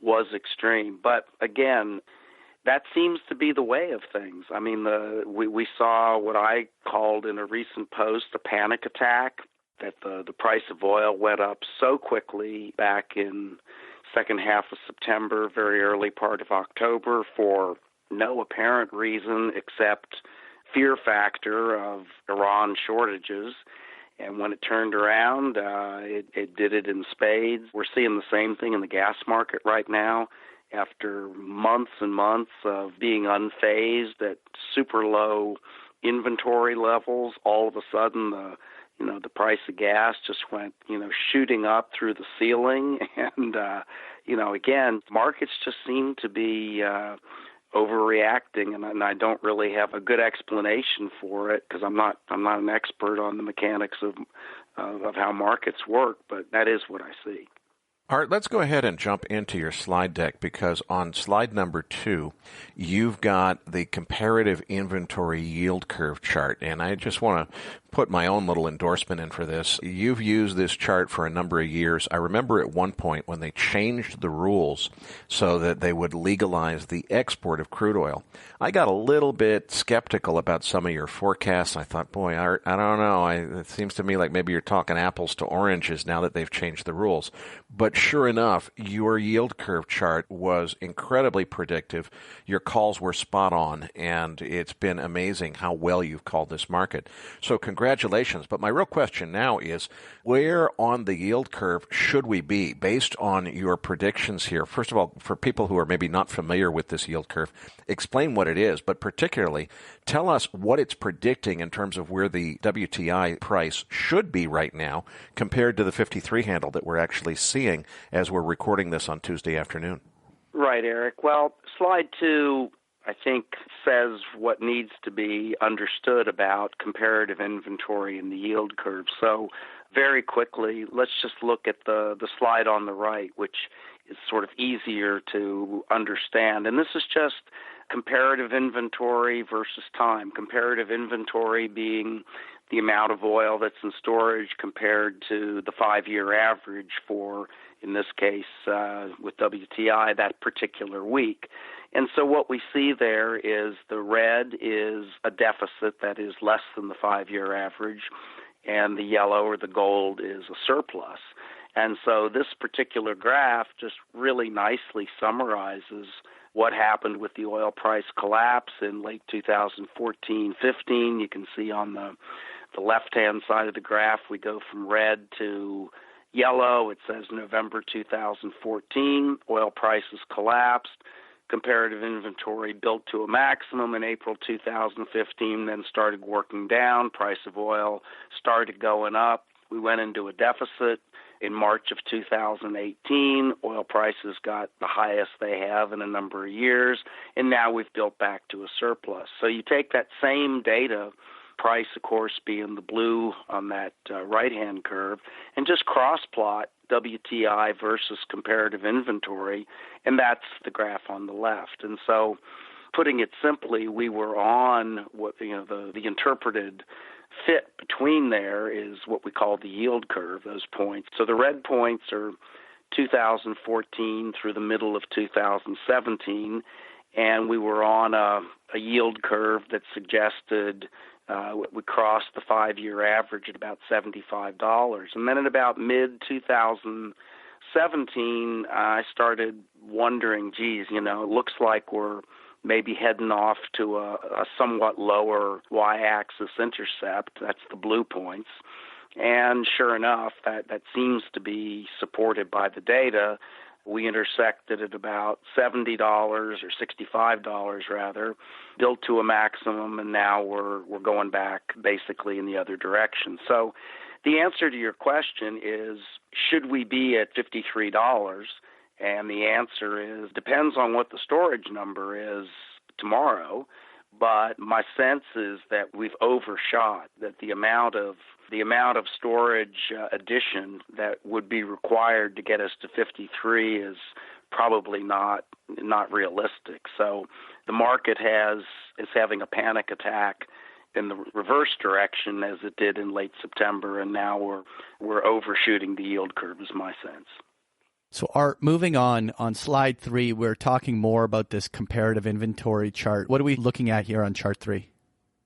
was extreme. But again, that seems to be the way of things. I mean, we saw what I called in a recent post a panic attack, that the price of oil went up so quickly back in second half of September, very early part of October, for no apparent reason except fear factor of Iran shortages. And when it turned around, it did it in spades. We're seeing the same thing in the gas market right now. After months and months of being unfazed at super low inventory levels, all of a sudden the price of gas just went, shooting up through the ceiling. And, again, markets just seem to be overreacting, and I don't really have a good explanation for it because I'm not an expert on the mechanics of how markets work, but that is what I see. Art, let's go ahead and jump into your slide deck, because on slide number 2, you've got the comparative inventory yield curve chart, and I just want to put my own little endorsement in for this. You've used this chart for a number of years. I remember at one point when they changed the rules so that they would legalize the export of crude oil, I got a little bit skeptical about some of your forecasts. I thought, boy, Art, I don't know. It seems to me like maybe you're talking apples to oranges now that they've changed the rules. But sure enough, your yield curve chart was incredibly predictive. Your calls were spot on, and it's been amazing how well you've called this market. So congratulations. But my real question now is, where on the yield curve should we be based on your predictions here? First of all, for people who are maybe not familiar with this yield curve, explain what it is, but particularly tell us what it's predicting in terms of where the WTI price should be right now compared to the 53 handle that we're actually seeing as we're recording this on Tuesday afternoon. Right, Eric. Well, slide 2, I think, says what needs to be understood about comparative inventory in the yield curve. So very quickly, let's just look at the slide on the right, which is sort of easier to understand. And this is just comparative inventory versus time. Comparative inventory being the amount of oil that's in storage compared to the 5-year average for, in this case, with WTI, that particular week. And so what we see there is the red is a deficit that is less than the 5-year average, and the yellow or the gold is a surplus. And so this particular graph just really nicely summarizes what happened with the oil price collapse in late 2014-15. You can see on the left-hand side of the graph, we go from red to Yellow, it says November 2014, oil prices collapsed. Comparative inventory built to a maximum in April 2015, then started working down. Price of oil started going up. We went into a deficit in March of 2018. Oil prices got the highest they have in a number of years, and now we've built back to a surplus. So you take that same data, price, of course, being the blue on that right-hand curve, and just cross-plot WTI versus comparative inventory, and that's the graph on the left. And so, putting it simply, we were on what the interpreted fit between there is what we call the yield curve, those points. So the red points are 2014 through the middle of 2017, and we were on a yield curve that suggested we crossed the 5-year average at about $75. And then at about mid-2017, I started wondering, it looks like we're maybe heading off to a somewhat lower y-axis intercept. That's the blue points. And sure enough, that seems to be supported by the data. We intersected at about $70 or $65 rather, built to a maximum, and now we're going back basically in the other direction. So the answer to your question is, should we be at $53? And the answer is, depends on what the storage number is tomorrow. But my sense is that we've overshot, that the amount of storage addition that would be required to get us to 53 is probably not realistic. So the market is having a panic attack in the reverse direction as it did in late September, and now we're overshooting the yield curve is my sense. So Art, moving on slide 3, we're talking more about this comparative inventory chart. What are we looking at here on chart 3?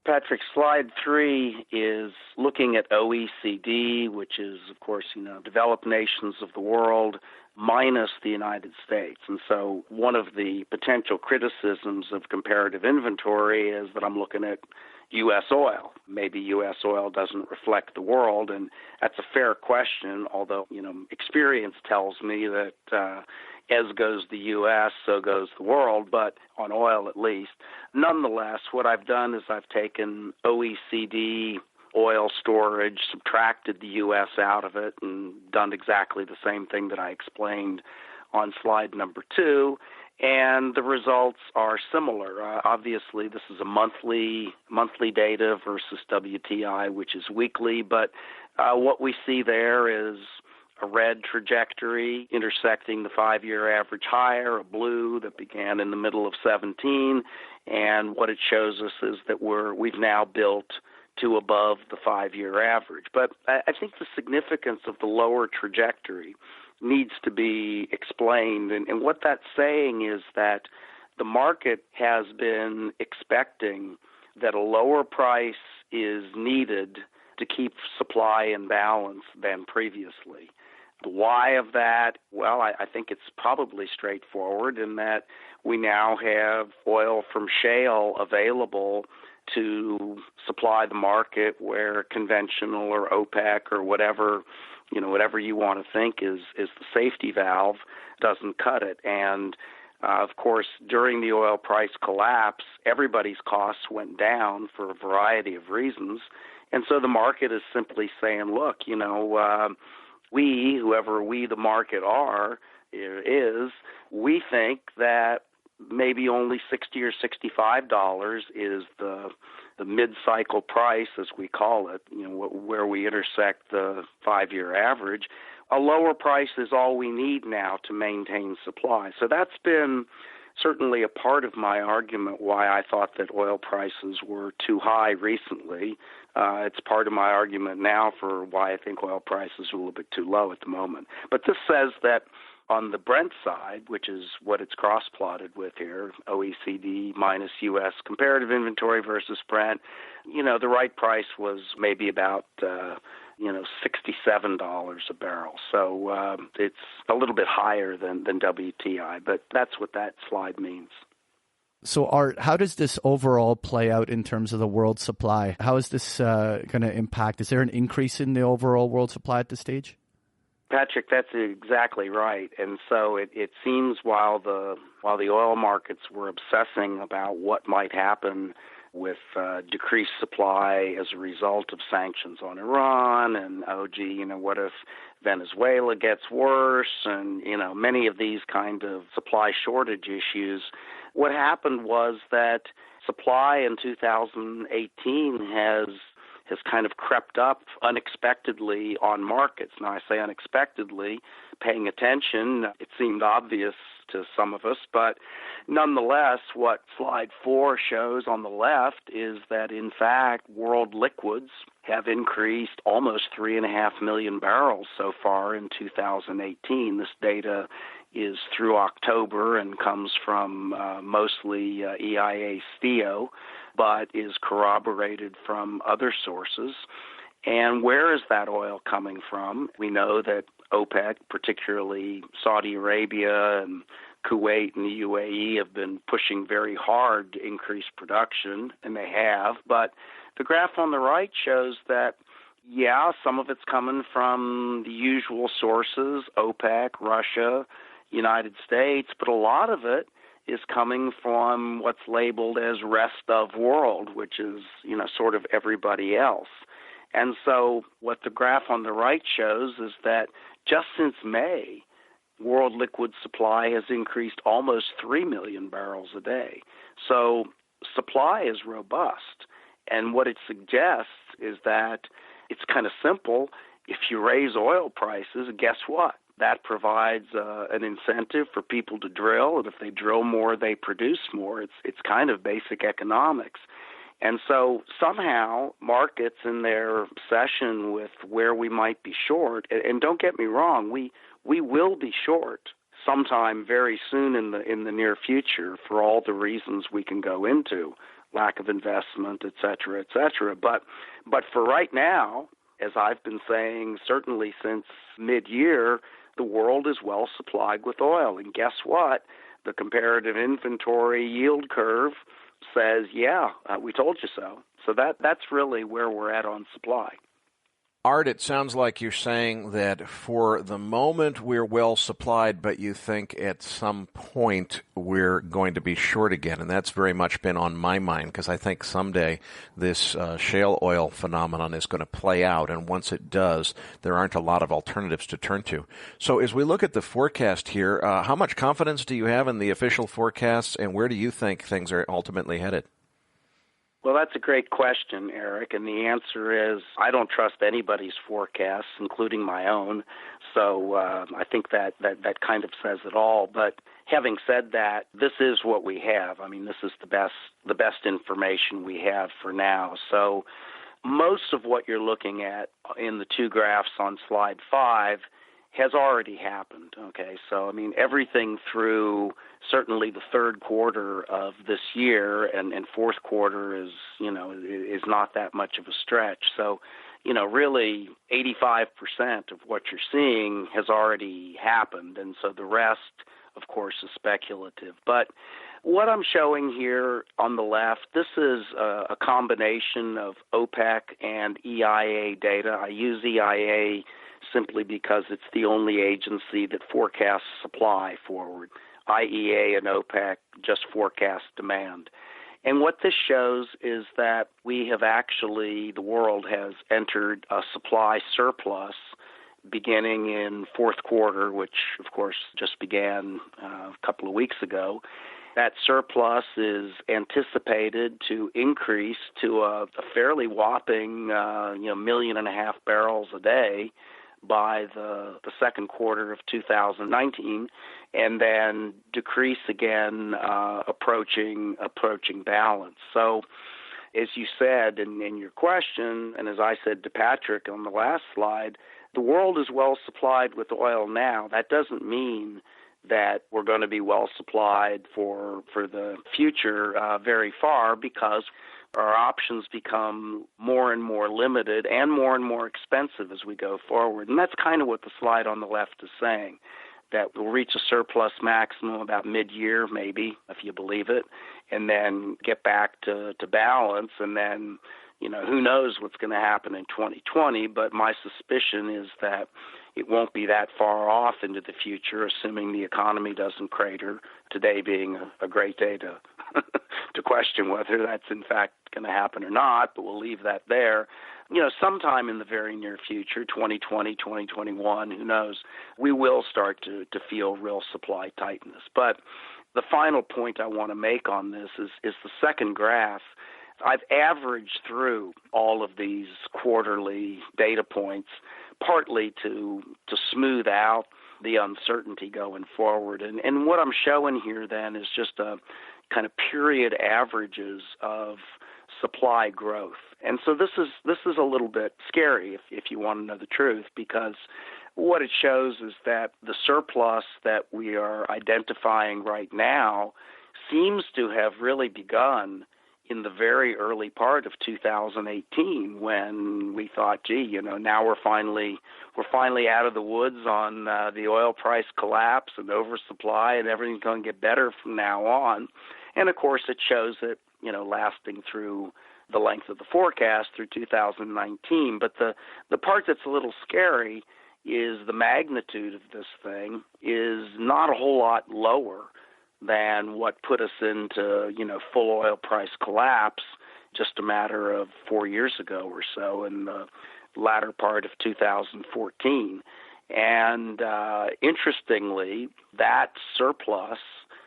Patrick, slide 3 is looking at OECD, which is, of course, developed nations of the world, minus the United States. And so one of the potential criticisms of comparative inventory is that I'm looking at U.S. oil. Maybe U.S. oil doesn't reflect the world, and that's a fair question, although, experience tells me that as goes the U.S., so goes the world, but on oil at least. Nonetheless, what I've done is I've taken OECD oil storage, subtracted the U.S. out of it, and done exactly the same thing that I explained on slide number 2, and the results are similar. Obviously, this is a monthly data versus WTI, which is weekly, but what we see there is a red trajectory intersecting the 5-year average higher, a blue that began in the middle of 17, and what it shows us is that we've now built to above the 5-year average. But I think the significance of the lower trajectory needs to be explained, and what that's saying is that the market has been expecting that a lower price is needed to keep supply in balance than previously. The why of that? Well, I think it's probably straightforward in that we now have oil from shale available to supply the market where conventional or OPEC or whatever you want to think is the safety valve doesn't cut it. And of course, during the oil price collapse, everybody's costs went down for a variety of reasons. And so the market is simply saying, look, whoever we the market is, we think that maybe only $60 or $65 is the mid-cycle price, as we call it, where we intersect the 5-year average. A lower price is all we need now to maintain supply. So that's been certainly a part of my argument why I thought that oil prices were too high recently. It's part of my argument now for why I think oil prices are a little bit too low at the moment. But this says that on the Brent side, which is what it's cross-plotted with here, OECD minus U.S. comparative inventory versus Brent, the right price was maybe about $67 a barrel. So it's a little bit higher than WTI, but that's what that slide means. So, Art, how does this overall play out in terms of the world supply? How is this going to impact? Is there an increase in the overall world supply at this stage? Patrick, that's exactly right. And so it seems while the oil markets were obsessing about what might happen with decreased supply as a result of sanctions on Iran, and what if Venezuela gets worse, and many of these kind of supply shortage issues. What happened was that supply in 2018 has kind of crept up unexpectedly on markets. Now, I say unexpectedly, paying attention, it seemed obvious to some of us, but nonetheless, what slide 4 shows on the left is that, in fact, world liquids have increased almost 3.5 million barrels so far in 2018. This data is through October and comes from mostly EIA STIO, but is corroborated from other sources. And where is that oil coming from? We know that OPEC, particularly Saudi Arabia and Kuwait and the UAE, have been pushing very hard to increase production, and they have. But the graph on the right shows that, yeah, some of it's coming from the usual sources, OPEC, Russia, United States, but a lot of it is coming from what's labeled as rest of world, which is, sort of everybody else. And so what the graph on the right shows is that just since May, world liquid supply has increased almost 3 million barrels a day. So supply is robust. And what it suggests is that it's kind of simple. If you raise oil prices, guess what? That provides an incentive for people to drill, and if they drill more, they produce more. It's kind of basic economics. And so somehow markets, in their obsession with where we might be short, and don't get me wrong, we will be short sometime very soon in the near future for all the reasons we can go into, lack of investment, et cetera, et cetera. But for right now, as I've been saying, certainly since mid-year, the world is well supplied with oil. And guess what? The comparative inventory yield curve says, we told you so. So that's really where we're at on supply. Art, it sounds like you're saying that for the moment we're well supplied, but you think at some point we're going to be short again. And that's very much been on my mind, because I think someday this shale oil phenomenon is going to play out. And once it does, there aren't a lot of alternatives to turn to. So as we look at the forecast here, how much confidence do you have in the official forecasts, and where do you think things are ultimately headed? Well, that's a great question, Eric, and the answer is I don't trust anybody's forecasts, including my own. So I think that kind of says it all. But having said that, this is what we have. I mean, this is the best information we have for now. So most of what you're looking at in the two graphs on slide 5 has already happened, okay? So, I mean, everything through certainly the third quarter of this year and fourth quarter is not that much of a stretch. So, really 85% of what you're seeing has already happened, and so the rest, of course, is speculative. But what I'm showing here on the left, this is a combination of OPEC and EIA data. I use EIA simply because it's the only agency that forecasts supply forward. IEA and OPEC just forecast demand. And what this shows is that the world has entered a supply surplus beginning in fourth quarter, which, of course, just began a couple of weeks ago. That surplus is anticipated to increase to a fairly whopping 1.5 million barrels a day by the second quarter of 2019, and then decrease again, approaching balance. So, as you said in your question, and as I said to Patrick on the last slide, the world is well supplied with oil now. That doesn't mean that we're going to be well supplied for the future very far, because our options become more and more limited and more expensive as we go forward. And that's kind of what the slide on the left is saying, that we'll reach a surplus maximum about mid-year, maybe, if you believe it, and then get back to balance. And then, who knows what's going to happen in 2020, but my suspicion is that, it won't be that far off into the future, assuming the economy doesn't crater, today being a great day to to question whether that's in fact going to happen or not, but we'll leave that there. Sometime in the very near future, 2020, 2021, who knows, we will start to feel real supply tightness. But the final point I want to make on this is the second graph. I've averaged through all of these quarterly data points, partly to smooth out the uncertainty going forward. And what I'm showing here then is just a kind of period averages of supply growth. And so this is a little bit scary if you want to know the truth, because what it shows is that the surplus that we are identifying right now seems to have really begun in the very early part of 2018, when we thought, now we're finally out of the woods on the oil price collapse and oversupply, and everything's going to get better from now on. And of course, it shows it, lasting through the length of the forecast through 2019. But the part that's a little scary is the magnitude of this thing is not a whole lot lower than what put us into, full oil price collapse just a matter of 4 years ago or so in the latter part of 2014. And interestingly, that surplus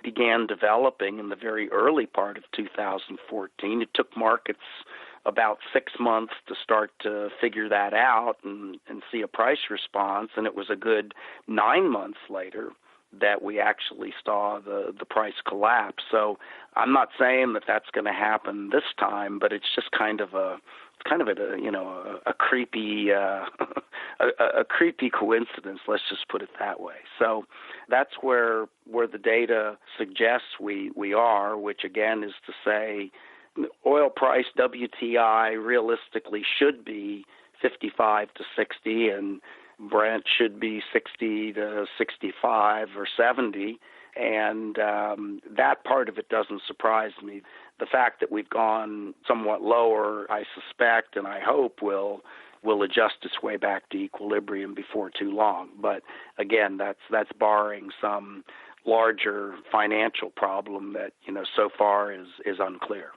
began developing in the very early part of 2014. It took markets about 6 months to start to figure that out and see a price response, and it was a good 9 months later that we actually saw the price collapse. So I'm not saying that that's going to happen this time, but it's just kind of a creepy a creepy coincidence. Let's just put it that way. So that's where the data suggests we are, which again is to say, oil price WTI realistically should be 55 to 60, and Brent should be 60 to 65 or 70, and that part of it doesn't surprise me. The fact that we've gone somewhat lower, I suspect, and I hope will adjust its way back to equilibrium before too long. But again, that's barring some larger financial problem that so far is unclear.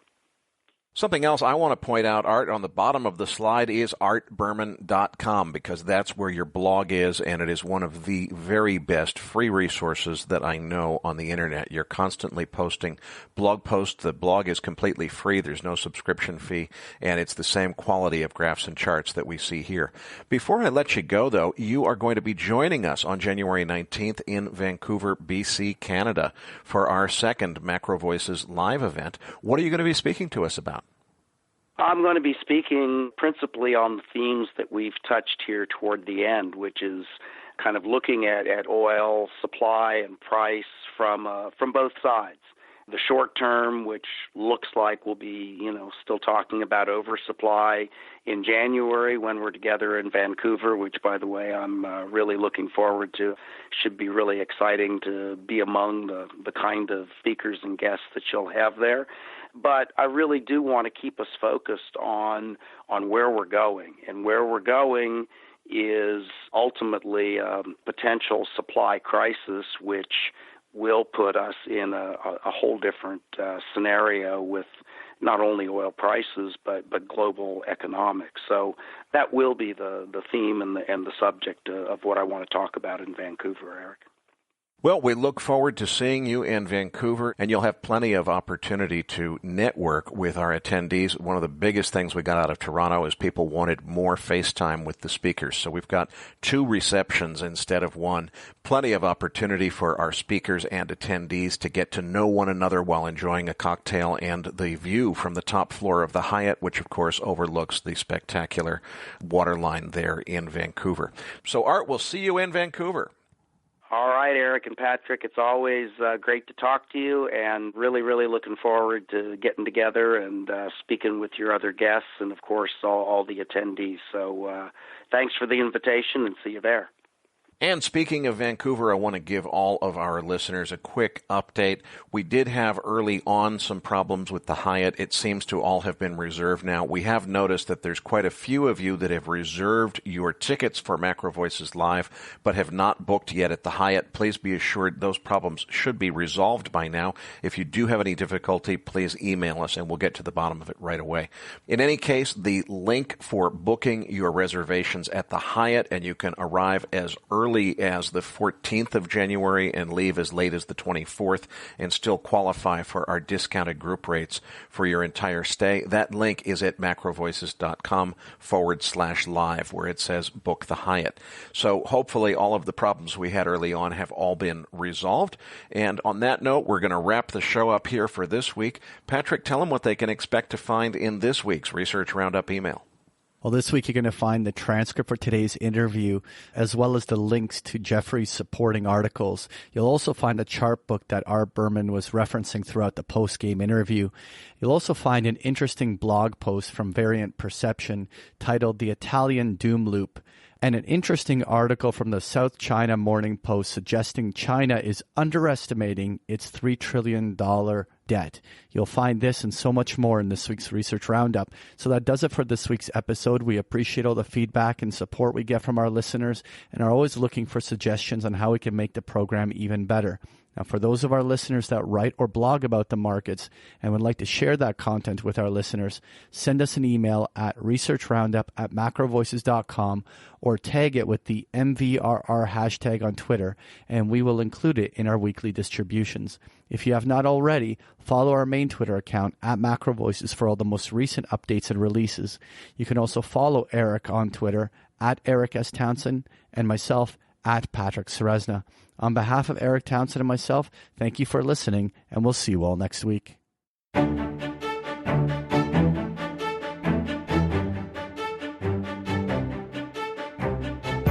Something else I want to point out, Art, on the bottom of the slide is artberman.com, because that's where your blog is, and it is one of the very best free resources that I know on the internet. You're constantly posting blog posts. The blog is completely free. There's no subscription fee, and it's the same quality of graphs and charts that we see here. Before I let you go, though, you are going to be joining us on January 19th in Vancouver, BC, Canada, for our second MacroVoices live event. What are you going to be speaking to us about? I'm going to be speaking principally on the themes that we've touched here toward the end, which is kind of looking at oil supply and price from both sides. The short term, which looks like we'll be, still talking about oversupply in January when we're together in Vancouver, which, by the way, I'm really looking forward to. Should be really exciting to be among the kind of speakers and guests that you'll have there. But I really do want to keep us focused on where we're going. And where we're going is ultimately a potential supply crisis, which will put us in a whole different scenario with not only oil prices but global economics. So that will be the theme and the subject of what I want to talk about in Vancouver, Eric. Well, we look forward to seeing you in Vancouver, and you'll have plenty of opportunity to network with our attendees. One of the biggest things we got out of Toronto is people wanted more FaceTime with the speakers. So we've got 2 receptions instead of 1. Plenty of opportunity for our speakers and attendees to get to know one another while enjoying a cocktail and the view from the top floor of the Hyatt, which of course overlooks the spectacular waterline there in Vancouver. So Art, we'll see you in Vancouver. All right, Eric and Patrick, it's always great to talk to you, and really, really looking forward to getting together and speaking with your other guests and, of course, all the attendees. So thanks for the invitation, and see you there. And speaking of Vancouver, I want to give all of our listeners a quick update. We did have early on some problems with the Hyatt. It seems to all have been reserved now. We have noticed that there's quite a few of you that have reserved your tickets for MacroVoices Live, but have not booked yet at the Hyatt. Please be assured those problems should be resolved by now. If you do have any difficulty, please email us and we'll get to the bottom of it right away. In any case, the link for booking your reservations at the Hyatt, and you can arrive as early as the 14th of January and leave as late as the 24th and still qualify for our discounted group rates for your entire stay. That link is at macrovoices.com/live, where it says book the Hyatt. So hopefully all of the problems we had early on have all been resolved. And on that note, we're going to wrap the show up here for this week. Patrick, tell them what they can expect to find in this week's Research Roundup email. Well, this week you're going to find the transcript for today's interview, as well as the links to Jeffrey's supporting articles. You'll also find a chart book that Art Berman was referencing throughout the post-game interview. You'll also find an interesting blog post from Variant Perception titled The Italian Doom Loop, and an interesting article from the South China Morning Post suggesting China is underestimating its $3 trillion debt. You'll find this and so much more in this week's Research Roundup. So that does it for this week's episode. We appreciate all the feedback and support we get from our listeners and are always looking for suggestions on how we can make the program even better. Now, for those of our listeners that write or blog about the markets and would like to share that content with our listeners, send us an email at researchroundup@macrovoices.com or tag it with the MVRR hashtag on Twitter, and we will include it in our weekly distributions. If you have not already, follow our main Twitter account at MacroVoices for all the most recent updates and releases. You can also follow Erik on Twitter at Erik S. Townsend and myself at Patrick Ceresna. On behalf of Erik Townsend and myself, thank you for listening, and we'll see you all next week.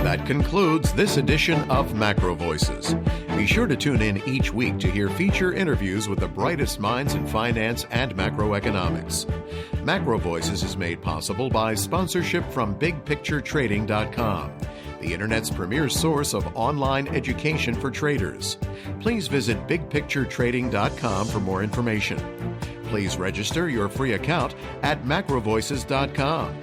That concludes this edition of MacroVoices. Be sure to tune in each week to hear feature interviews with the brightest minds in finance and macroeconomics. MacroVoices is made possible by sponsorship from BigPictureTrading.com, the Internet's premier source of online education for traders. Please visit BigPictureTrading.com for more information. Please register your free account at MacroVoices.com.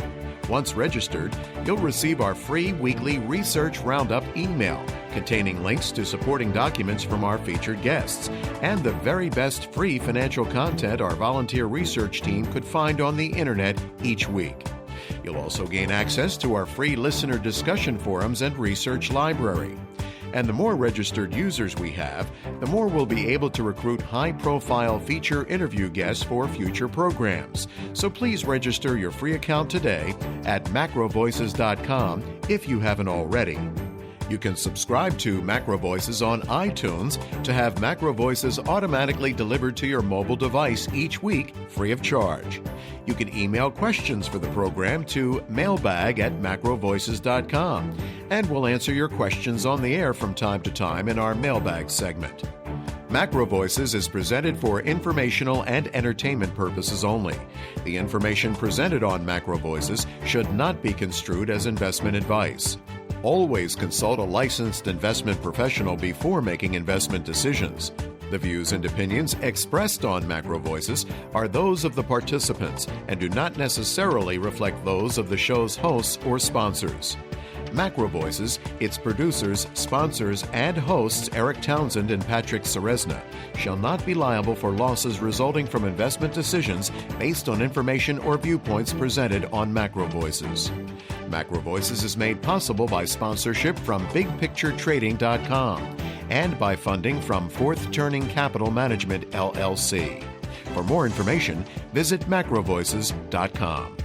Once registered, you'll receive our free weekly Research Roundup email containing links to supporting documents from our featured guests and the very best free financial content our volunteer research team could find on the Internet each week. You'll also gain access to our free listener discussion forums and research library. And the more registered users we have, the more we'll be able to recruit high-profile feature interview guests for future programs. So please register your free account today at macrovoices.com if you haven't already. You can subscribe to MacroVoices on iTunes to have MacroVoices automatically delivered to your mobile device each week free of charge. You can email questions for the program to mailbag@macrovoices.com, and we'll answer your questions on the air from time to time in our mailbag segment. MacroVoices is presented for informational and entertainment purposes only. The information presented on MacroVoices should not be construed as investment advice. Always consult a licensed investment professional before making investment decisions. The views and opinions expressed on MacroVoices are those of the participants and do not necessarily reflect those of the show's hosts or sponsors. MacroVoices, its producers, sponsors, and hosts Erik Townsend and Patrick Ceresna shall not be liable for losses resulting from investment decisions based on information or viewpoints presented on MacroVoices. MacroVoices is made possible by sponsorship from BigPictureTrading.com and by funding from Fourth Turning Capital Management, LLC. For more information, visit macrovoices.com.